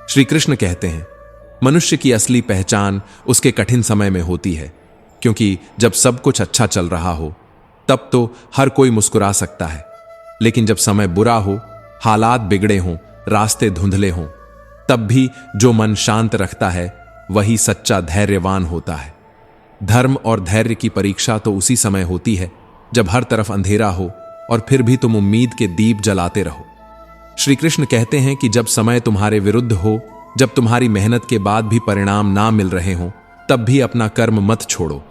श्री कृष्ण कहते हैं, मनुष्य की असली पहचान उसके कठिन समय में होती है, क्योंकि जब सब कुछ अच्छा चल रहा हो तब तो हर कोई मुस्कुरा सकता है, लेकिन जब समय बुरा हो, हालात बिगड़े हों, रास्ते धुंधले हों, तब भी जो मन शांत रखता है वही सच्चा धैर्यवान होता है। धर्म और धैर्य की परीक्षा तो उसी समय होती है जब हर तरफ अंधेरा हो और फिर भी तुम उम्मीद के दीप जलाते रहो। श्री कृष्ण कहते हैं कि जब समय तुम्हारे विरुद्ध हो, जब तुम्हारी मेहनत के बाद भी परिणाम ना मिल रहे हों, तब भी अपना कर्म मत छोड़ो,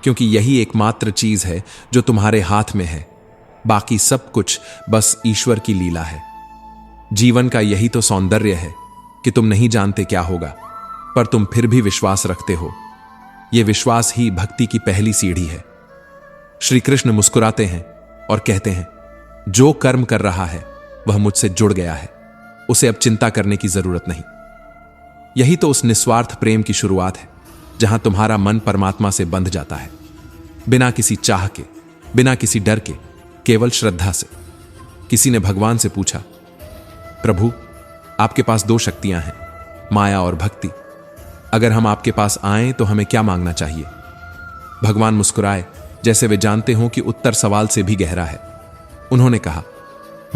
क्योंकि यही एकमात्र चीज है जो तुम्हारे हाथ में है। बाकी सब कुछ बस ईश्वर की लीला है। जीवन का यही तो सौंदर्य है कि तुम नहीं जानते क्या होगा, पर तुम फिर भी विश्वास रखते हो। यह विश्वास ही भक्ति की पहली सीढ़ी है। श्री कृष्ण मुस्कुराते हैं और कहते हैं, जो कर्म कर रहा है वह मुझसे जुड़ गया है, उसे अब चिंता करने की जरूरत नहीं। यही तो उस निस्वार्थ प्रेम की शुरुआत है, जहां तुम्हारा मन परमात्मा से बंध जाता है, बिना किसी चाह के, बिना किसी डर के, केवल श्रद्धा से। किसी ने भगवान से पूछा, प्रभु, आपके पास दो शक्तियां हैं, माया और भक्ति। अगर हम आपके पास आएं तो हमें क्या मांगना चाहिए? भगवान मुस्कुराए, जैसे वे जानते हों कि उत्तर सवाल से भी गहरा है। उन्होंने कहा,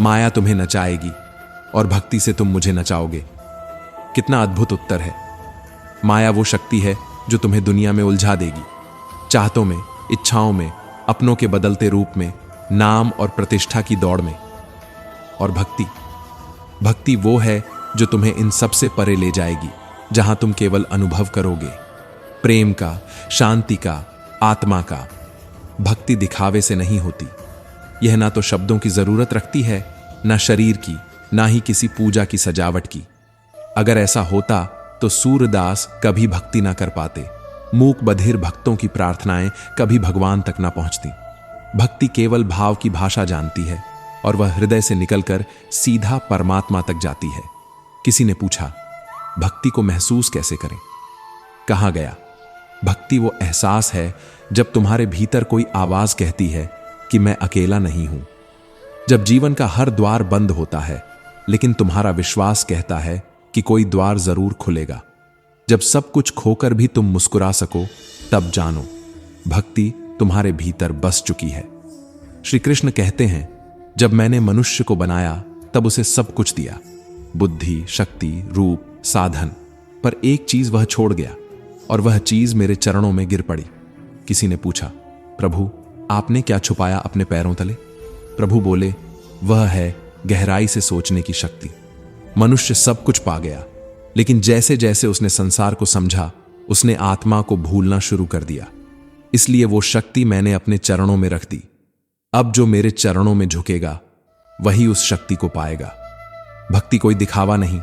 माया तुम्हें नचाएगी और भक्ति से तुम मुझे नचाओगे। कितना अद्भुत उत्तर है। माया वो शक्ति है जो तुम्हें दुनिया में उलझा देगी, चाहतों में, इच्छाओं में, अपनों के बदलते रूप में, नाम और प्रतिष्ठा की दौड़ में। और भक्ति वो है जो तुम्हें इन सब से परे ले जाएगी, जहां तुम केवल अनुभव करोगे, प्रेम का, शांति का, आत्मा का। भक्ति दिखावे से नहीं होती। यह ना तो शब्दों की जरूरत रखती है, ना शरीर की, ना ही किसी पूजा की सजावट की। अगर ऐसा होता तो सूरदास कभी भक्ति ना कर पाते। मूक बधिर भक्तों की प्रार्थनाएं कभी भगवान तक ना पहुंचती। भक्ति केवल भाव की भाषा जानती है और वह हृदय से निकलकर सीधा परमात्मा तक जाती है। किसी ने पूछा, भक्ति को महसूस कैसे करें? कहा गया, भक्ति वो एहसास है जब तुम्हारे भीतर कोई आवाज कहती है कि मैं अकेला नहीं हूं। जब जीवन का हर द्वार बंद होता है, लेकिन तुम्हारा विश्वास कहता है कि कोई द्वार जरूर खुलेगा। जब सब कुछ खोकर भी तुम मुस्कुरा सको, तब जानो भक्ति तुम्हारे भीतर बस चुकी है। श्री कृष्ण कहते हैं, जब मैंने मनुष्य को बनाया तब उसे सब कुछ दिया, बुद्धि, शक्ति, रूप, साधन, पर एक चीज वह छोड़ गया और वह चीज मेरे चरणों में गिर पड़ी। किसी ने पूछा, प्रभु, आपने क्या छुपाया अपने पैरों तले? प्रभु बोले, वह है गहराई से सोचने की शक्ति। मनुष्य सब कुछ पा गया, लेकिन जैसे जैसे उसने संसार को समझा, उसने आत्मा को भूलना शुरू कर दिया। इसलिए वो शक्ति मैंने अपने चरणों में रख दी। अब जो मेरे चरणों में झुकेगा वही उस शक्ति को पाएगा। भक्ति कोई दिखावा नहीं,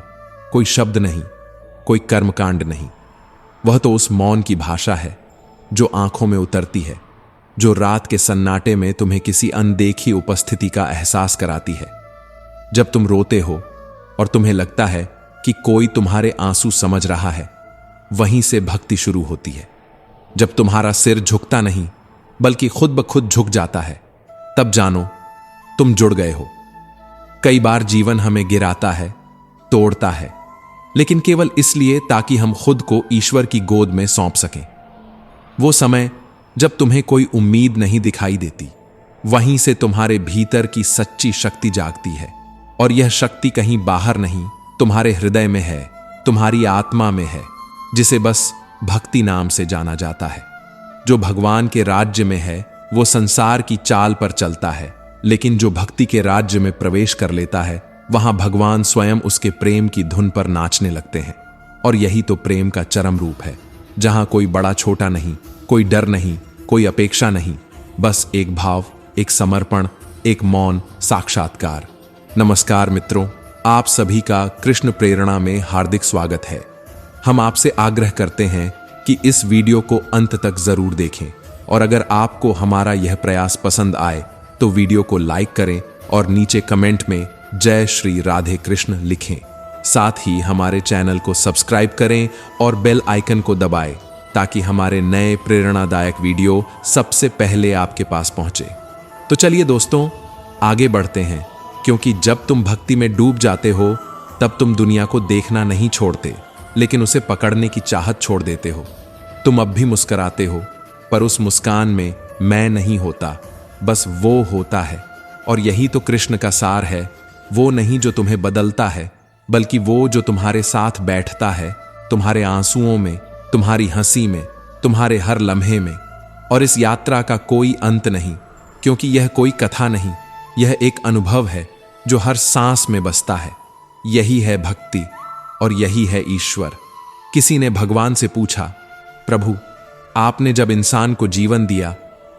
कोई शब्द नहीं, कोई कर्मकांड नहीं। वह तो उस मौन की भाषा है जो आंखों में उतरती है, जो रात के सन्नाटे में तुम्हें किसी अनदेखी उपस्थिति का एहसास कराती है। जब तुम रोते हो और तुम्हें लगता है कि कोई तुम्हारे आंसू समझ रहा है, वहीं से भक्ति शुरू होती है। जब तुम्हारा सिर झुकता नहीं बल्कि खुद ब खुद झुक जाता है, तब जानो तुम जुड़ गए हो। कई बार जीवन हमें गिराता है, तोड़ता है, लेकिन केवल इसलिए ताकि हम खुद को ईश्वर की गोद में सौंप सकें। वो समय जब तुम्हें कोई उम्मीद नहीं दिखाई देती, वहीं से तुम्हारे भीतर की सच्ची शक्ति जागती है। और यह शक्ति कहीं बाहर नहीं, तुम्हारे हृदय में है, तुम्हारी आत्मा में है, जिसे बस भक्ति नाम से जाना जाता है। जो भगवान के राज्य में है वो संसार की चाल पर चलता है, लेकिन जो भक्ति के राज्य में प्रवेश कर लेता है, वहां भगवान स्वयं उसके प्रेम की धुन पर नाचने लगते हैं। और यही तो प्रेम का चरम रूप है, जहां कोई बड़ा छोटा नहीं, कोई डर नहीं, कोई अपेक्षा नहीं, बस एक भाव, एक समर्पण, एक मौन साक्षात्कार। नमस्कार मित्रों, आप सभी का कृष्ण प्रेरणा में हार्दिक स्वागत है। हम आपसे आग्रह करते हैं कि इस वीडियो को अंत तक जरूर देखें, और अगर आपको हमारा यह प्रयास पसंद आए तो वीडियो को लाइक करें और नीचे कमेंट में जय श्री राधे कृष्ण लिखें। साथ ही हमारे चैनल को सब्सक्राइब करें और बेल आइकन को दबाएं, ताकि हमारे नए प्रेरणादायक वीडियो सबसे पहले आपके पास पहुंचे। तो चलिए दोस्तों, आगे बढ़ते हैं, क्योंकि जब तुम भक्ति में डूब जाते हो तब तुम दुनिया को देखना नहीं छोड़ते, लेकिन उसे पकड़ने की चाहत छोड़ देते हो। तुम अब भी मुस्कुराते हो, पर उस मुस्कान में मैं नहीं होता, बस वो होता है। और यही तो कृष्ण का सार है। वो नहीं जो तुम्हें बदलता है, बल्कि वो जो तुम्हारे साथ बैठता है, तुम्हारे आंसुओं में, तुम्हारी हंसी में, तुम्हारे हर लम्हे में। और इस यात्रा का कोई अंत नहीं, क्योंकि यह कोई कथा नहीं, यह एक अनुभव है जो हर सांस में बसता है। यही है भक्ति और यही है ईश्वर। किसी ने भगवान से पूछा, प्रभु, आपने जब इंसान को जीवन दिया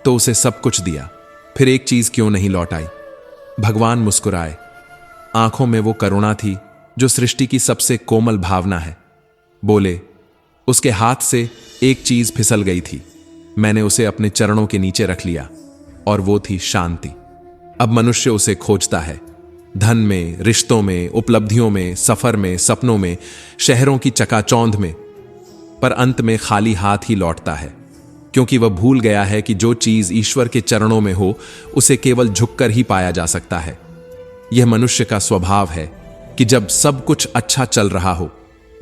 तो उसे सब कुछ दिया, फिर एक चीज क्यों नहीं लौटाई? भगवान मुस्कुराए। आंखों में वो करुणा थी जो सृष्टि की सबसे कोमल भावना है। बोले, उसके हाथ से एक चीज फिसल गई थी, मैंने उसे अपने चरणों के नीचे रख लिया, और वो थी शांति। अब मनुष्य उसे खोजता है, धन में, रिश्तों में, उपलब्धियों में, सफर में, सपनों में, शहरों की चकाचौंध में, पर अंत में खाली हाथ ही लौटता है, क्योंकि वह भूल गया है कि जो चीज ईश्वर के चरणों में हो उसे केवल झुककर ही पाया जा सकता है। यह मनुष्य का स्वभाव है कि जब सब कुछ अच्छा चल रहा हो,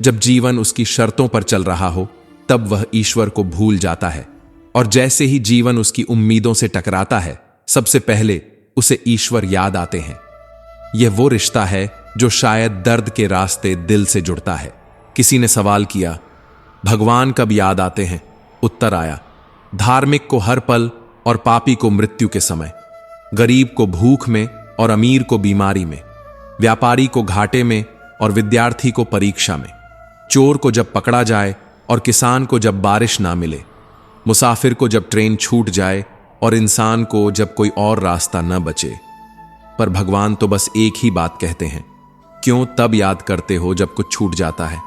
जब जीवन उसकी शर्तों पर चल रहा हो, तब वह ईश्वर को भूल जाता है। और जैसे ही जीवन उसकी उम्मीदों से टकराता है, सबसे पहले उसे ईश्वर याद आते हैं। यह वो रिश्ता है जो शायद दर्द के रास्ते दिल से जुड़ता है। किसी ने सवाल किया, भगवान कब याद आते हैं? उत्तर आया, धार्मिक को हर पल और पापी को मृत्यु के समय, गरीब को भूख में और अमीर को बीमारी में, व्यापारी को घाटे में और विद्यार्थी को परीक्षा में, चोर को जब पकड़ा जाए और किसान को जब बारिश ना मिले, मुसाफिर को जब ट्रेन छूट जाए और इंसान को जब कोई और रास्ता न बचे। पर भगवान तो बस एक ही बात कहते हैं, क्यों तब याद करते हो जब कुछ छूट जाता है?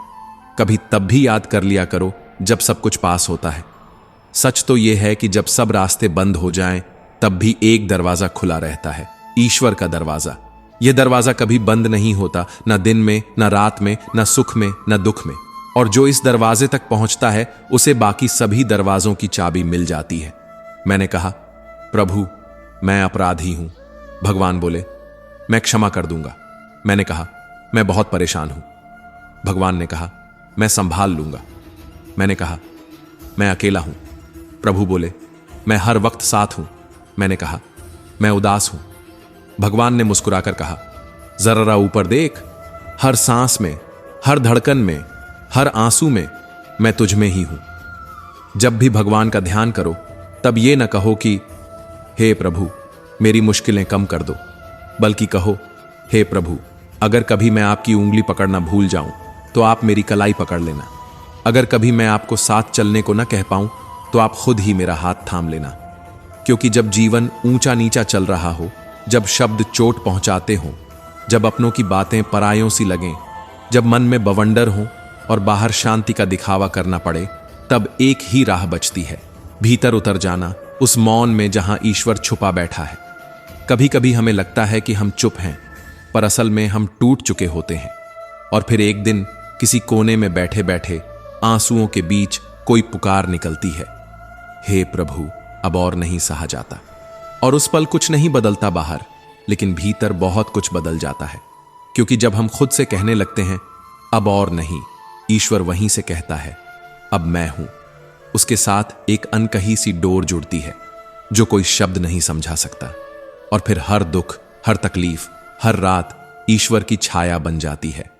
कभी तब भी याद कर लिया करो जब सब कुछ पास होता है। सच तो यह है कि जब सब रास्ते बंद हो जाएं, तब भी एक दरवाजा खुला रहता है, ईश्वर का दरवाजा। यह दरवाजा कभी बंद नहीं होता, न दिन में, न रात में, न सुख में, न दुख में। और जो इस दरवाजे तक पहुंचता है, उसे बाकी सभी दरवाजों की चाबी मिल जाती है। मैंने कहा, प्रभु, मैं अपराधी हूं। भगवान बोले, मैं क्षमा कर दूंगा। मैंने कहा, मैं बहुत परेशान हूं। भगवान ने कहा, मैं संभाल लूंगा। मैंने कहा, मैं अकेला हूं। प्रभु बोले, मैं हर वक्त साथ हूं। मैंने कहा, मैं उदास हूं। भगवान ने मुस्कुराकर कहा, जरा ऊपर देख, हर सांस में, हर धड़कन में, हर आंसू में मैं तुझ में ही हूं। जब भी भगवान का ध्यान करो, तब ये न कहो कि हे प्रभु, मेरी मुश्किलें कम कर दो, बल्कि कहो, हे प्रभु, अगर कभी मैं आपकी उंगली पकड़ना भूल जाऊं तो आप मेरी कलाई पकड़ लेना। अगर कभी मैं आपको साथ चलने को न कह पाऊं तो आप खुद ही मेरा हाथ थाम लेना। क्योंकि जब जीवन ऊंचा नीचा चल रहा हो, जब शब्द चोट पहुंचाते हों, जब अपनों की बातें परायों सी लगें, जब मन में बवंडर हो और बाहर शांति का दिखावा करना पड़े, तब एक ही राह बचती है, भीतर उतर जाना, उस मौन में जहां ईश्वर छुपा बैठा है। कभी कभी हमें लगता है कि हम चुप हैं, पर असल में हम टूट चुके होते हैं। और फिर एक दिन किसी कोने में बैठे बैठे आंसुओं के बीच कोई पुकार निकलती है, हे प्रभु, अब और नहीं सहा जाता। और उस पल कुछ नहीं बदलता बाहर, लेकिन भीतर बहुत कुछ बदल जाता है। क्योंकि जब हम खुद से कहने लगते हैं अब और नहीं, ईश्वर वहीं से कहता है, अब मैं हूं। उसके साथ एक अनकही सी डोर जुड़ती है जो कोई शब्द नहीं समझा सकता। और फिर हर दुख, हर तकलीफ, हर रात ईश्वर की छाया बन जाती है।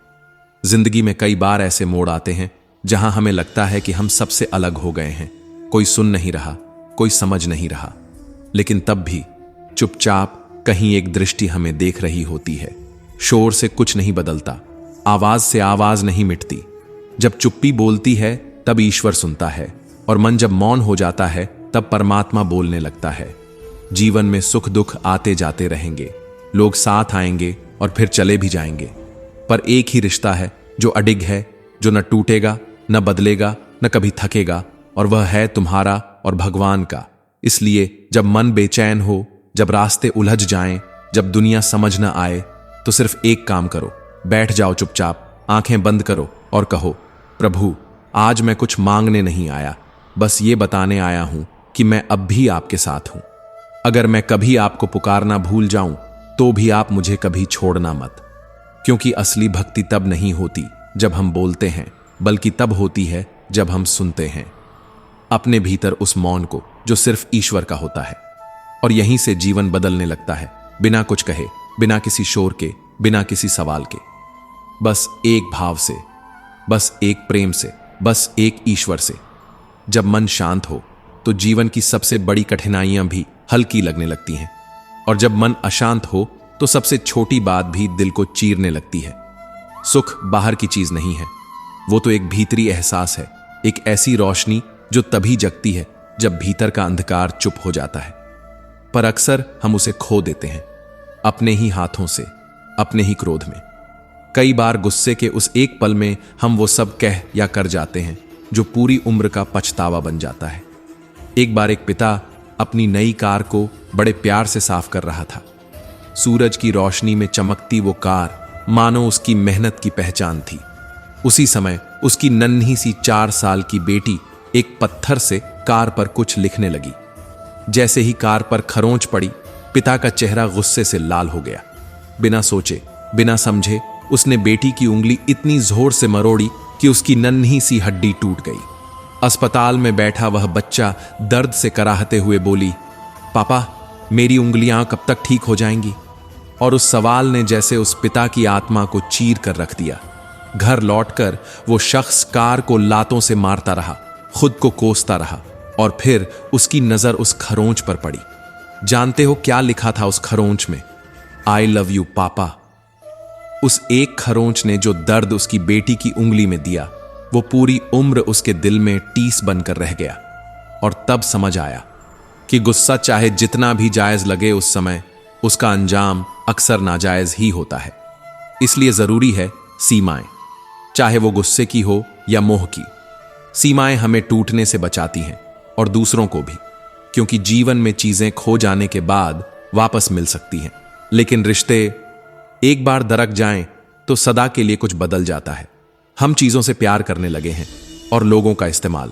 जिंदगी में कई बार ऐसे मोड़ आते हैं जहां हमें लगता है कि हम सबसे अलग हो गए हैं, कोई सुन नहीं रहा, कोई समझ नहीं रहा। लेकिन तब भी चुपचाप कहीं एक दृष्टि हमें देख रही होती है। शोर से कुछ नहीं बदलता, आवाज से आवाज नहीं मिटती। जब चुप्पी बोलती है तब ईश्वर सुनता है, और मन जब मौन हो जाता है तब परमात्मा बोलने लगता है। जीवन में सुख दुख आते जाते रहेंगे, लोग साथ आएंगे और फिर चले भी जाएंगे, पर एक ही रिश्ता है जो अडिग है, जो न टूटेगा, न बदलेगा, न कभी थकेगा, और वह है तुम्हारा और भगवान का। इसलिए जब मन बेचैन हो, जब रास्ते उलझ जाएं, जब दुनिया समझ न आए, तो सिर्फ एक काम करो, बैठ जाओ चुपचाप, आंखें बंद करो और कहो, प्रभु, आज मैं कुछ मांगने नहीं आया, बस ये बताने आया हूं कि मैं अब भी आपके साथ हूं। अगर मैं कभी आपको पुकारना भूल जाऊं तो भी आप मुझे कभी छोड़ना मत। क्योंकि असली भक्ति तब नहीं होती जब हम बोलते हैं, बल्कि तब होती है जब हम सुनते हैं अपने भीतर उस मौन को जो सिर्फ ईश्वर का होता है। और यहीं से जीवन बदलने लगता है, बिना कुछ कहे, बिना किसी शोर के, बिना किसी सवाल के, बस एक भाव से, बस एक प्रेम से, बस एक ईश्वर से। जब मन शांत हो तो जीवन की सबसे बड़ी कठिनाइयां भी हल्की लगने लगती हैं, और जब मन अशांत हो तो सबसे छोटी बात भी दिल को चीरने लगती है। सुख बाहर की चीज नहीं है, वो तो एक भीतरी एहसास है, एक ऐसी रोशनी जो तभी जगती है जब भीतर का अंधकार चुप हो जाता है। पर अक्सर हम उसे खो देते हैं, अपने ही हाथों से, अपने ही क्रोध में। कई बार गुस्से के उस एक पल में हम वो सब कह या कर जाते हैं जो पूरी उम्र का पछतावा बन जाता है। एक बार एक पिता अपनी नई कार को बड़े प्यार से साफ कर रहा था। सूरज की रोशनी में चमकती वो कार मानो उसकी मेहनत की पहचान थी। उसी समय उसकी नन्ही सी 4 साल की बेटी एक पत्थर से कार पर कुछ लिखने लगी। जैसे ही कार पर खरोंच पड़ी, पिता का चेहरा गुस्से से लाल हो गया। बिना सोचे, बिना समझे उसने बेटी की उंगली इतनी जोर से मरोड़ी कि उसकी नन्ही सी हड्डी टूट गई। अस्पताल में बैठा वह बच्चा दर्द से कराहते हुए बोली, पापा, मेरी उंगलियां कब तक ठीक हो जाएंगी? और उस सवाल ने जैसे उस पिता की आत्मा को चीर कर रख दिया। घर लौटकर वो शख्स कार को लातों से मारता रहा, खुद को कोसता रहा, और फिर उसकी नजर उस खरोंच पर पड़ी। जानते हो क्या लिखा था उस खरोंच में? आई लव यू पापा। उस एक खरोंच ने जो दर्द उसकी बेटी की उंगली में दिया, वो पूरी उम्र उसके दिल में टीस बनकर रह गया। और तब समझ आया कि गुस्सा चाहे जितना भी जायज लगे उस समय, उसका अंजाम अक्सर नाजायज ही होता है। इसलिए जरूरी है सीमाएं, चाहे वो गुस्से की हो या मोह की। सीमाएं हमें टूटने से बचाती हैं, और दूसरों को भी, क्योंकि जीवन में चीजें खो जाने के बाद वापस मिल सकती हैं, लेकिन रिश्ते एक बार दरक जाएं तो सदा के लिए कुछ बदल जाता है। हम चीजों से प्यार करने लगे हैं और लोगों का इस्तेमाल,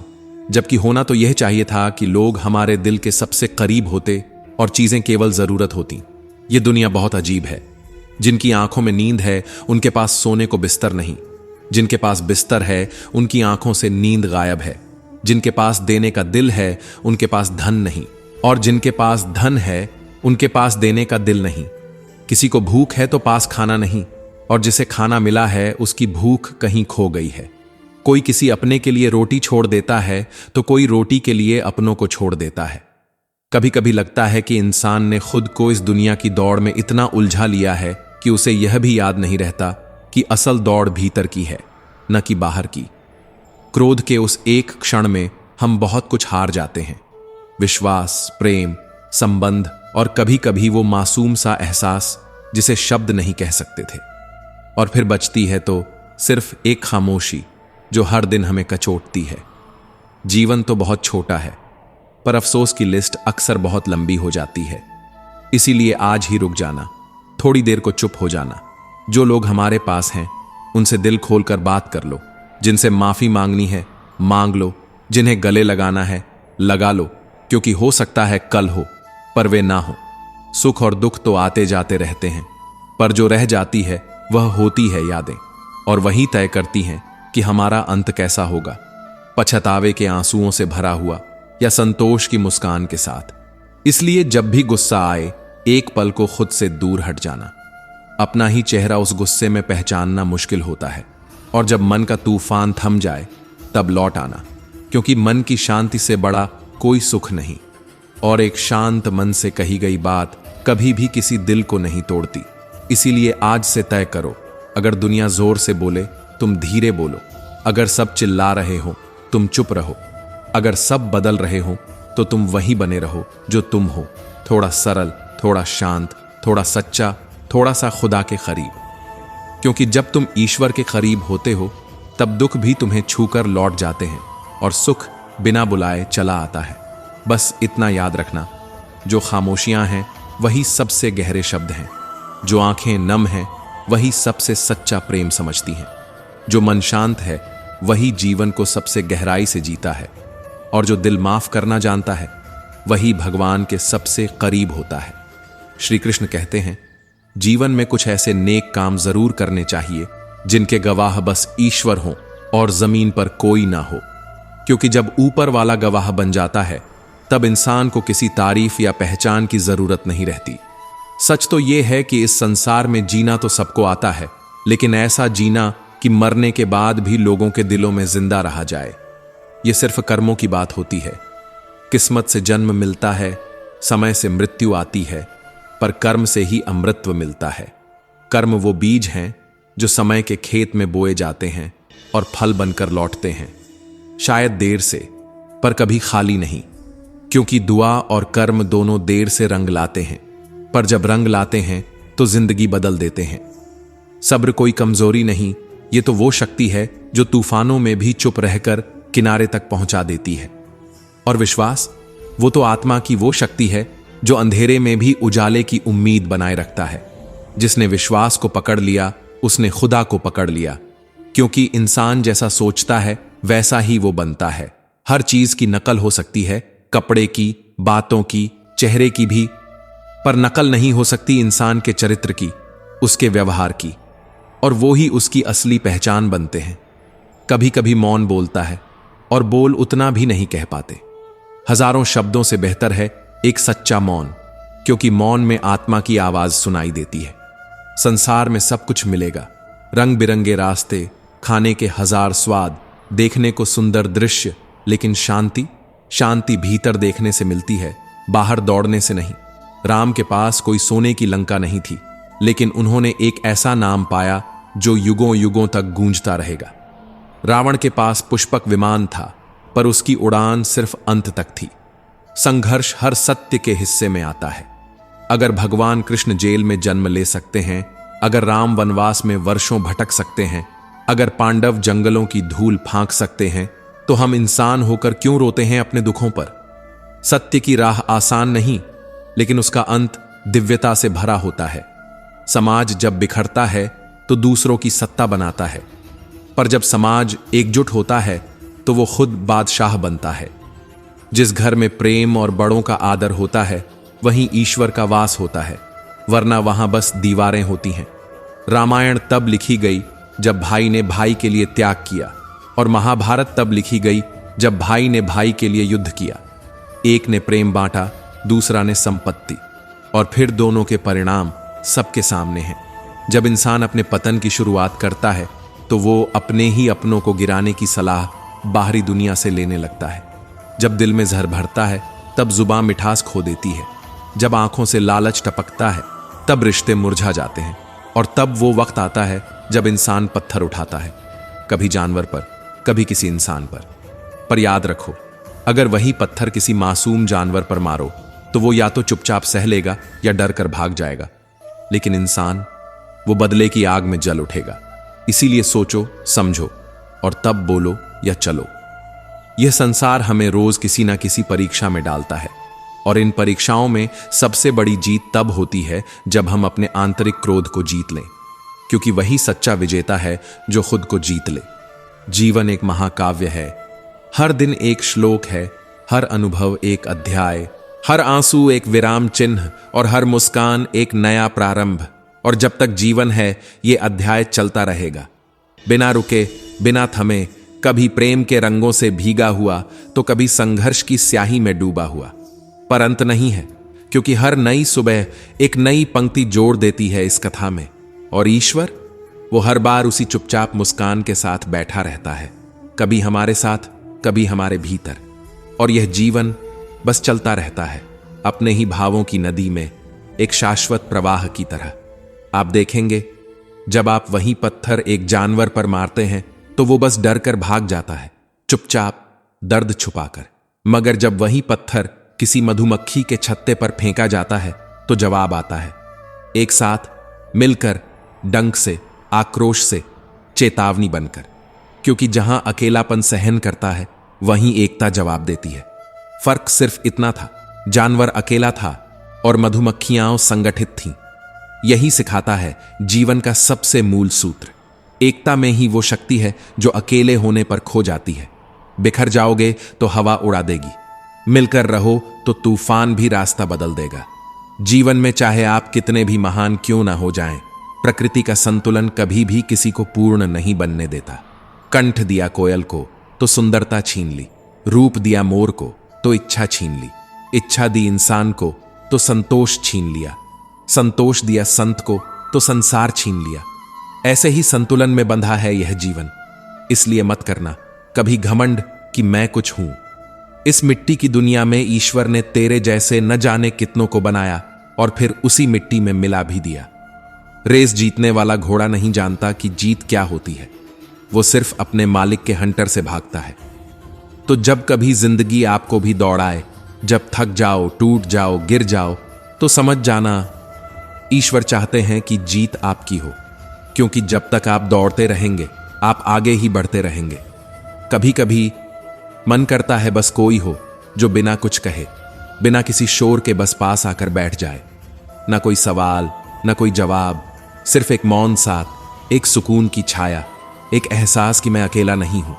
जबकि होना तो यह चाहिए था कि लोग हमारे दिल के सबसे करीब होते और चीजें केवल जरूरत होती। ये दुनिया बहुत अजीब है। जिनकी आंखों में नींद है उनके पास सोने को बिस्तर नहीं, जिनके पास बिस्तर है उनकी आंखों से नींद गायब है। जिनके पास देने का दिल है उनके पास धन नहीं, और जिनके पास धन है उनके पास देने का दिल नहीं। किसी को भूख है तो पास खाना नहीं, और जिसे खाना मिला है उसकी भूख कहीं खो गई है। कोई किसी अपने के लिए रोटी छोड़ देता है तो कोई रोटी के लिए अपनों को छोड़ देता है। कभी कभी लगता है कि इंसान ने खुद को इस दुनिया की दौड़ में इतना उलझा लिया है कि उसे यह भी याद नहीं रहता कि असल दौड़ भीतर की है, न कि बाहर की। क्रोध के उस एक क्षण में हम बहुत कुछ हार जाते हैं, विश्वास, प्रेम, संबंध, और कभी कभी वो मासूम सा एहसास जिसे शब्द नहीं कह सकते थे। और फिर बचती है तो सिर्फ एक खामोशी जो हर दिन हमें कचोटती है। जीवन तो बहुत छोटा है, पर अफसोस की लिस्ट अक्सर बहुत लंबी हो जाती है। इसीलिए आज ही रुक जाना, थोड़ी देर को चुप हो जाना। जो लोग हमारे पास हैं उनसे दिल खोलकर बात कर लो, जिनसे माफी मांगनी है मांग लो, जिन्हें गले लगाना है लगा लो, क्योंकि हो सकता है कल हो पर वे ना हो। सुख और दुख तो आते जाते रहते हैं, पर जो रह जाती है वह होती है यादें, और वही तय करती हैं कि हमारा अंत कैसा होगा, पछतावे के आंसुओं से भरा हुआ या संतोष की मुस्कान के साथ। इसलिए जब भी गुस्सा आए, एक पल को खुद से दूर हट जाना। अपना ही चेहरा उस गुस्से में पहचानना मुश्किल होता है, और जब मन का तूफान थम जाए तब लौट आना, क्योंकि मन की शांति से बड़ा कोई सुख नहीं, और एक शांत मन से कही गई बात कभी भी किसी दिल को नहीं तोड़ती। इसीलिए आज से तय करो, अगर दुनिया जोर से बोले तुम धीरे बोलो, अगर सब चिल्ला रहे हो तुम चुप रहो, अगर सब बदल रहे हो तो तुम वही बने रहो जो तुम हो, थोड़ा सरल, थोड़ा शांत, थोड़ा सच्चा, थोड़ा सा खुदा के करीब। क्योंकि जब तुम ईश्वर के करीब होते हो तब दुख भी तुम्हें छूकर लौट जाते हैं, और सुख बिना बुलाए चला आता है। बस इतना याद रखना, जो खामोशियां हैं वही सबसे गहरे शब्द हैं, जो आंखें नम हैं वही सबसे सच्चा प्रेम समझती हैं, जो मन शांत है वही जीवन को सबसे गहराई से जीता है, और जो दिल माफ करना जानता है वही भगवान के सबसे करीब होता है। श्री कृष्ण कहते हैं, जीवन में कुछ ऐसे नेक काम जरूर करने चाहिए जिनके गवाह बस ईश्वर हों और जमीन पर कोई ना हो, क्योंकि जब ऊपर वाला गवाह बन जाता है तब इंसान को किसी तारीफ या पहचान की जरूरत नहीं रहती। सच तो यह है कि इस संसार में जीना तो सबको आता है, लेकिन ऐसा जीना कि मरने के बाद भी लोगों के दिलों में जिंदा रहा जाए, यह सिर्फ कर्मों की बात होती है। किस्मत से जन्म मिलता है, समय से मृत्यु आती है, पर कर्म से ही अमृतत्व मिलता है। कर्म वो बीज हैं जो समय के खेत में बोए जाते हैं और फल बनकर लौटते हैं, शायद देर से, पर कभी खाली नहीं, क्योंकि दुआ और कर्म दोनों देर से रंग लाते हैं, पर जब रंग लाते हैं तो जिंदगी बदल देते हैं। सब्र कोई कमजोरी नहीं, ये तो वो शक्ति है जो तूफानों में भी चुप रहकर किनारे तक पहुंचा देती है। और विश्वास, वो तो आत्मा की वो शक्ति है जो अंधेरे में भी उजाले की उम्मीद बनाए रखता है। जिसने विश्वास को पकड़ लिया उसने खुदा को पकड़ लिया, क्योंकि इंसान जैसा सोचता है वैसा ही वो बनता है। हर चीज की नकल हो सकती है, कपड़े की, बातों की, चेहरे की भी, पर नकल नहीं हो सकती इंसान के चरित्र की, उसके व्यवहार की, और वो ही उसकी असली पहचान बनते हैं। कभी कभी मौन बोलता है और बोल उतना भी नहीं कह पाते। हजारों शब्दों से बेहतर है एक सच्चा मौन, क्योंकि मौन में आत्मा की आवाज सुनाई देती है। संसार में सब कुछ मिलेगा, रंग बिरंगे रास्ते, खाने के हजार स्वाद, देखने को सुंदर दृश्य, लेकिन शांति, शांति भीतर देखने से मिलती है, बाहर दौड़ने से नहीं। राम के पास कोई सोने की लंका नहीं थी, लेकिन उन्होंने एक ऐसा नाम पाया जो युगों युगों तक गूंजता रहेगा। रावण के पास पुष्पक विमान था, पर उसकी उड़ान सिर्फ अंत तक थी। संघर्ष हर सत्य के हिस्से में आता है। अगर भगवान कृष्ण जेल में जन्म ले सकते हैं, अगर राम वनवास में वर्षों भटक सकते हैं, अगर पांडव जंगलों की धूल फांक सकते हैं, तो हम इंसान होकर क्यों रोते हैं अपने दुखों पर? सत्य की राह आसान नहीं, लेकिन उसका अंत दिव्यता से भरा होता है। समाज जब बिखरता है तो दूसरों की सत्ता बनाता है, पर जब समाज एकजुट होता है तो वो खुद बादशाह बनता है। जिस घर में प्रेम और बड़ों का आदर होता है वहीं ईश्वर का वास होता है, वरना वहां बस दीवारें होती हैं। रामायण तब लिखी गई जब भाई ने भाई के लिए त्याग किया, और महाभारत तब लिखी गई जब भाई ने भाई के लिए युद्ध किया। एक ने प्रेम बांटा, दूसरा ने संपत्ति, और फिर दोनों के परिणाम सबके सामने हैं। जब इंसान अपने पतन की शुरुआत करता है तो वो अपने ही अपनों को गिराने की सलाह बाहरी दुनिया से लेने लगता है। जब दिल में जहर भरता है तब जुबान मिठास खो देती है। जब आंखों से लालच टपकता है तब रिश्ते मुरझा जाते हैं, और तब वो वक्त आता है जब इंसान पत्थर उठाता है, कभी जानवर पर, कभी किसी इंसान पर। पर याद रखो, अगर वही पत्थर किसी मासूम जानवर पर मारो तो वो या तो चुपचाप सह लेगा या डर कर भाग जाएगा, लेकिन इंसान, वो बदले की आग में जल उठेगा। इसीलिए सोचो, समझो और तब बोलो या चलो। यह संसार हमें रोज किसी ना किसी परीक्षा में डालता है, और इन परीक्षाओं में सबसे बड़ी जीत तब होती है जब हम अपने आंतरिक क्रोध को जीत लें, क्योंकि वही सच्चा विजेता है जो खुद को जीत ले। जीवन एक महाकाव्य है, हर दिन एक श्लोक है, हर अनुभव एक अध्याय, हर आंसू एक विराम चिन्ह, और हर मुस्कान एक नया प्रारंभ। और जब तक जीवन है ये अध्याय चलता रहेगा, बिना रुके, बिना थमे, कभी प्रेम के रंगों से भीगा हुआ तो कभी संघर्ष की स्याही में डूबा हुआ। पर अंत नहीं है, क्योंकि हर नई सुबह एक नई पंक्ति जोड़ देती है इस कथा में। और ईश्वर, वो हर बार उसी चुपचाप मुस्कान के साथ बैठा रहता है, कभी हमारे साथ, कभी हमारे भीतर। और यह जीवन बस चलता रहता है अपने ही भावों की नदी में, एक शाश्वत प्रवाह की तरह। आप देखेंगे, जब आप वही पत्थर एक जानवर पर मारते हैं तो वो बस डर कर भाग जाता है, चुपचाप, दर्द छुपाकर। मगर जब वही पत्थर किसी मधुमक्खी के छत्ते पर फेंका जाता है तो जवाब आता है, एक साथ मिलकर, डंक से, आक्रोश से, चेतावनी बनकर। क्योंकि जहां अकेलापन सहन करता है वहीं एकता जवाब देती है। फर्क सिर्फ इतना था, जानवर अकेला था और मधुमक्खियां संगठित थीं। यही सिखाता है जीवन का सबसे मूल सूत्र। एकता में ही वो शक्ति है जो अकेले होने पर खो जाती है। बिखर जाओगे तो हवा उड़ा देगी, मिलकर रहो तो तूफान भी रास्ता बदल देगा। जीवन में चाहे आप कितने भी महान क्यों ना हो जाएं, प्रकृति का संतुलन कभी भी किसी को पूर्ण नहीं बनने देता। कंठ दिया कोयल को तो सुंदरता छीन ली, रूप दिया मोर को तो इच्छा छीन ली, इच्छा दी इंसान को तो संतोष छीन लिया, संतोष दिया संत को तो संसार छीन लिया। ऐसे ही संतुलन में बंधा है यह जीवन। इसलिए मत करना कभी घमंड कि मैं कुछ हूं। इस मिट्टी की दुनिया में ईश्वर ने तेरे जैसे न जाने कितनों को बनाया और फिर उसी मिट्टी में मिला भी दिया। रेस जीतने वाला घोड़ा नहीं जानता कि जीत क्या होती है, वो सिर्फ अपने मालिक के हंटर से भागता है। तो जब कभी जिंदगी आपको भी दौड़ाए, जब थक जाओ, टूट जाओ, गिर जाओ, तो समझ जाना ईश्वर चाहते हैं कि जीत आपकी हो, क्योंकि जब तक आप दौड़ते रहेंगे आप आगे ही बढ़ते रहेंगे। कभी कभी मन करता है बस कोई हो जो बिना कुछ कहे, बिना किसी शोर के बस पास आकर बैठ जाए। ना कोई सवाल, ना कोई जवाब, सिर्फ एक मौन साथ, एक सुकून की छाया, एक एहसास कि मैं अकेला नहीं हूं।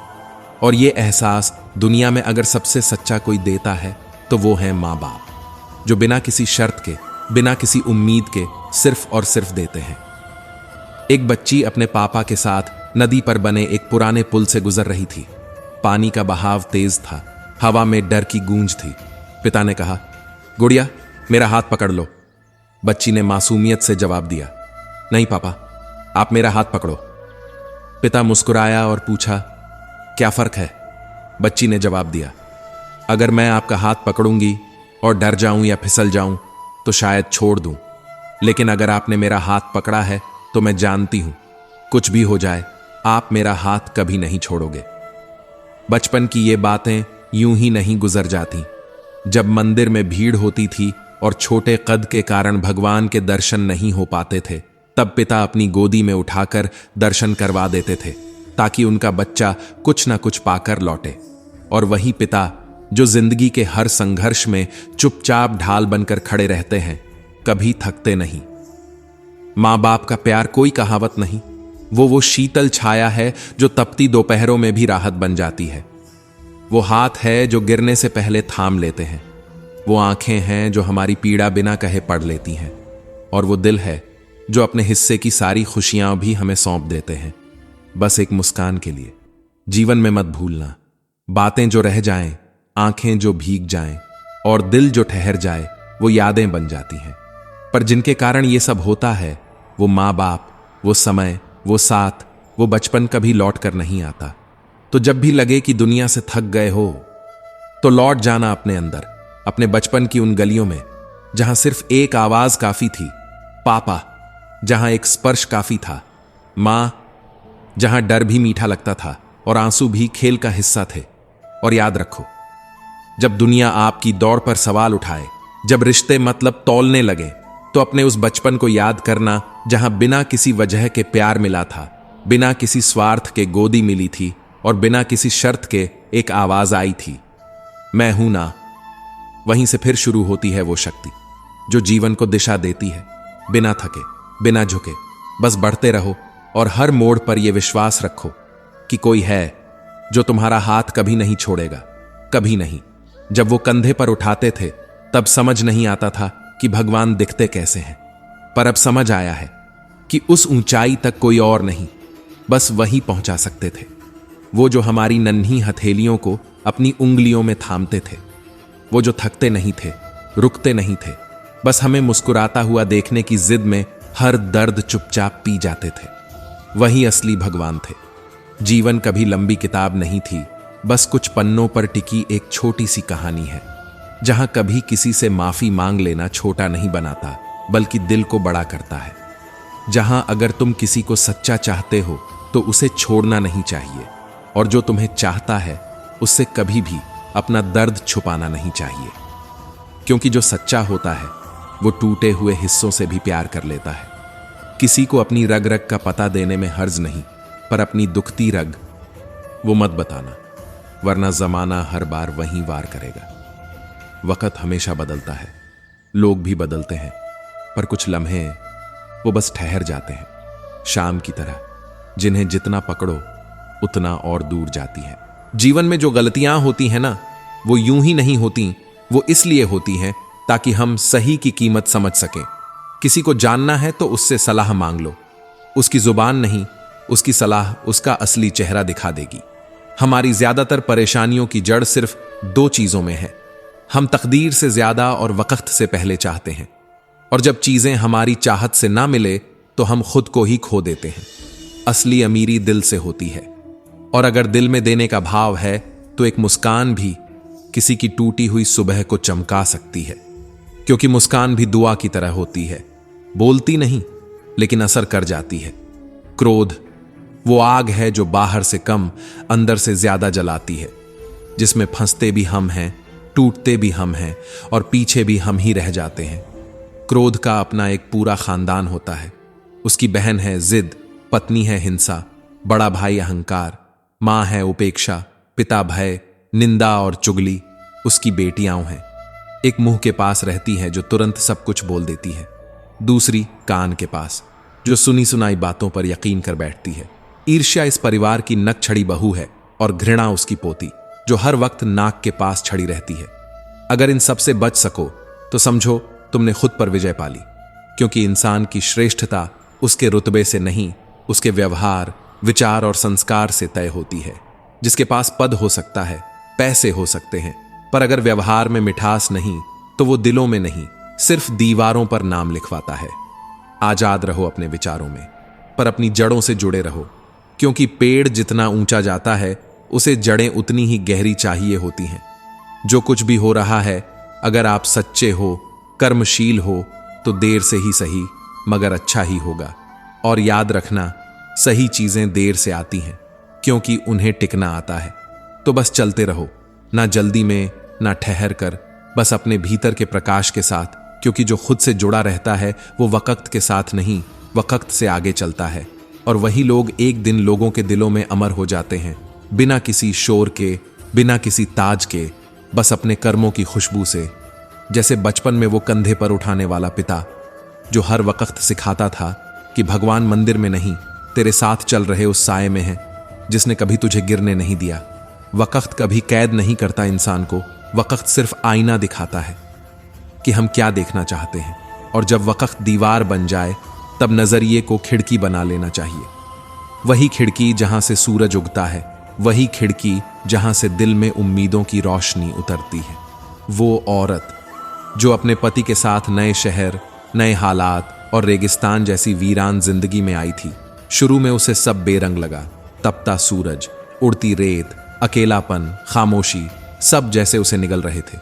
और ये एहसास दुनिया में अगर सबसे सच्चा कोई देता है तो वो है माँ बाप, जो बिना किसी शर्त के, बिना किसी उम्मीद के सिर्फ और सिर्फ देते हैं। एक बच्ची अपने पापा के साथ नदी पर बने एक पुराने पुल से गुजर रही थी। पानी का बहाव तेज था, हवा में डर की गूंज थी। पिता ने कहा, गुड़िया मेरा हाथ पकड़ लो। बच्ची ने मासूमियत से जवाब दिया, नहीं पापा, आप मेरा हाथ पकड़ो। पिता मुस्कुराया और पूछा, क्या फर्क है? बच्ची ने जवाब दिया, अगर मैं आपका हाथ पकड़ूंगी और डर जाऊं या फिसल जाऊं तो शायद छोड़ दूं, लेकिन अगर आपने मेरा हाथ पकड़ा है तो मैं जानती हूं कुछ भी हो जाए आप मेरा हाथ कभी नहीं छोड़ोगे। बचपन की ये बातें यूं ही नहीं गुजर जाती। जब मंदिर में भीड़ होती थी और छोटे कद के कारण भगवान के दर्शन नहीं हो पाते थे, तब पिता अपनी गोदी में उठाकर दर्शन करवा देते थे ताकि उनका बच्चा कुछ ना कुछ पाकर लौटे। और वही पिता जो जिंदगी के हर संघर्ष में चुपचाप ढाल बनकर खड़े रहते हैं, कभी थकते नहीं। मां बाप का प्यार कोई कहावत नहीं, वो शीतल छाया है जो तपती दोपहरों में भी राहत बन जाती है। वो हाथ है जो गिरने से पहले थाम लेते हैं, वो आंखें हैं जो हमारी पीड़ा बिना कहे पढ़ लेती हैं, और वो दिल है जो अपने हिस्से की सारी खुशियां भी हमें सौंप देते हैं, बस एक मुस्कान के लिए। जीवन में मत भूलना, बातें जो रह जाएं, आंखें जो भीग जाएं और दिल जो ठहर जाए, वो यादें बन जाती हैं। पर जिनके कारण ये सब होता है, वो माँ बाप, वो समय, वो साथ, वो बचपन कभी लौट कर नहीं आता। तो जब भी लगे कि दुनिया से थक गए हो, तो लौट जाना अपने अंदर, अपने बचपन की उन गलियों में जहां सिर्फ एक आवाज काफी थी, पापा, जहां एक स्पर्श काफी था, मां, जहां डर भी मीठा लगता था और आंसू भी खेल का हिस्सा थे। और याद रखो, जब दुनिया आपकी दौड़ पर सवाल उठाए, जब रिश्ते मतलब तौलने लगे, तो अपने उस बचपन को याद करना जहां बिना किसी वजह के प्यार मिला था, बिना किसी स्वार्थ के गोदी मिली थी और बिना किसी शर्त के एक आवाज आई थी, मैं हूं ना। वहीं से फिर शुरू होती है वो शक्ति जो जीवन को दिशा देती है, बिना थके, बिना झुके, बस बढ़ते रहो। और हर मोड़ पर यह विश्वास रखो कि कोई है जो तुम्हारा हाथ कभी नहीं छोड़ेगा, कभी नहीं। जब वो कंधे पर उठाते थे तब समझ नहीं आता था कि भगवान दिखते कैसे हैं, पर अब समझ आया है कि उस ऊंचाई तक कोई और नहीं, बस वही पहुंचा सकते थे। वो जो हमारी नन्ही हथेलियों को अपनी उंगलियों में थामते थे, वो जो थकते नहीं थे, रुकते नहीं थे, बस हमें मुस्कुराता हुआ देखने की जिद में हर दर्द चुपचाप पी जाते थे, वही असली भगवान थे। जीवन कभी लंबी किताब नहीं थी, बस कुछ पन्नों पर टिकी एक छोटी सी कहानी है, जहां कभी किसी से माफी मांग लेना छोटा नहीं बनाता, बल्कि दिल को बड़ा करता है। जहां अगर तुम किसी को सच्चा चाहते हो तो उसे छोड़ना नहीं चाहिए, और जो तुम्हें चाहता है उससे कभी भी अपना दर्द छुपाना नहीं चाहिए, क्योंकि जो सच्चा होता है वो टूटे हुए हिस्सों से भी प्यार कर लेता है। किसी को अपनी रग रग का पता देने में हर्ज नहीं, पर अपनी दुखती रग वो मत बताना, वरना जमाना हर बार वहीं वार करेगा। वक्त हमेशा बदलता है, लोग भी बदलते हैं, पर कुछ लम्हे वो बस ठहर जाते हैं, शाम की तरह, जिन्हें जितना पकड़ो उतना और दूर जाती है। जीवन में जो गलतियां होती हैं ना, वो यूं ही नहीं होती, वो इसलिए होती हैं ताकि हम सही की कीमत समझ सकें। किसी को जानना है तो उससे सलाह मांग लो। उसकी जुबान नहीं, उसकी सलाह उसका असली चेहरा दिखा देगी। हमारी ज्यादातर परेशानियों की जड़ सिर्फ 2 चीजों में है। हम तकदीर से ज्यादा और वक्त से पहले चाहते हैं, और जब चीजें हमारी चाहत से ना मिले तो हम खुद को ही खो देते हैं। असली अमीरी दिल से होती है, और अगर दिल में देने का भाव है तो एक मुस्कान भी किसी की टूटी हुई सुबह को चमका सकती है, क्योंकि मुस्कान भी दुआ की तरह होती है, बोलती नहीं लेकिन असर कर जाती है। क्रोध वो आग है जो बाहर से कम अंदर से ज्यादा जलाती है, जिसमें फंसते भी हम हैं, टूटते भी हम हैं और पीछे भी हम ही रह जाते हैं। क्रोध का अपना एक पूरा खानदान होता है। उसकी बहन है जिद, पत्नी है हिंसा, बड़ा भाई अहंकार, मां है उपेक्षा, पिता भय, निंदा और चुगली। उसकी बेटियां हैं। एक मुंह के पास रहती है जो तुरंत सब कुछ बोल देती है, दूसरी कान के पास जो सुनी सुनाई बातों पर यकीन कर बैठती है। ईर्ष्या इस परिवार की नक छड़ी बहू है और घृणा उसकी पोती जो हर वक्त नाक के पास छड़ी रहती है। अगर इन सब से बच सको तो समझो तुमने खुद पर विजय पाली, क्योंकि इंसान की श्रेष्ठता उसके रुतबे से नहीं, उसके व्यवहार, विचार और संस्कार से तय होती है। जिसके पास पद हो सकता है, पैसे हो सकते हैं, पर अगर व्यवहार में मिठास नहीं तो वो दिलों में नहीं, सिर्फ दीवारों पर नाम लिखवाता है। आजाद रहो अपने विचारों में, पर अपनी जड़ों से जुड़े रहो, क्योंकि पेड़ जितना ऊंचा जाता है उसे जड़ें उतनी ही गहरी चाहिए होती हैं। जो कुछ भी हो रहा है, अगर आप सच्चे हो, कर्मशील हो तो देर से ही सही मगर अच्छा ही होगा। और याद रखना, सही चीजें देर से आती हैं क्योंकि उन्हें टिकना आता है। तो बस चलते रहो, ना जल्दी में ना ठहर कर, बस अपने भीतर के प्रकाश के साथ, क्योंकि जो खुद से जुड़ा रहता है वो वक्त के साथ नहीं, वक्त से आगे चलता है। और वही लोग एक दिन लोगों के दिलों में अमर हो जाते हैं, बिना किसी शोर के, बिना किसी ताज के, बस अपने कर्मों की खुशबू से। जैसे बचपन में वो कंधे पर उठाने वाला पिता जो हर वक्त सिखाता था कि भगवान मंदिर में नहीं, तेरे साथ चल रहे उस साए में है, जिसने कभी तुझे गिरने नहीं दिया। वक्त कभी कैद नहीं करता इंसान को, वक्त सिर्फ आईना दिखाता है कि हम क्या देखना चाहते हैं। और जब वक्त दीवार बन जाए तब नजरिए को खिड़की बना लेना चाहिए। वही खिड़की जहां से सूरज उगता है, वही खिड़की जहां से दिल में उम्मीदों की रोशनी उतरती है। वो औरत जो अपने पति के साथ नए शहर, नए हालात और रेगिस्तान जैसी वीरान जिंदगी में आई थी। शुरू में उसे सब बेरंग लगा, तपता सूरज, उड़ती रेत, अकेलापन, खामोशी, सब जैसे उसे निगल रहे थे।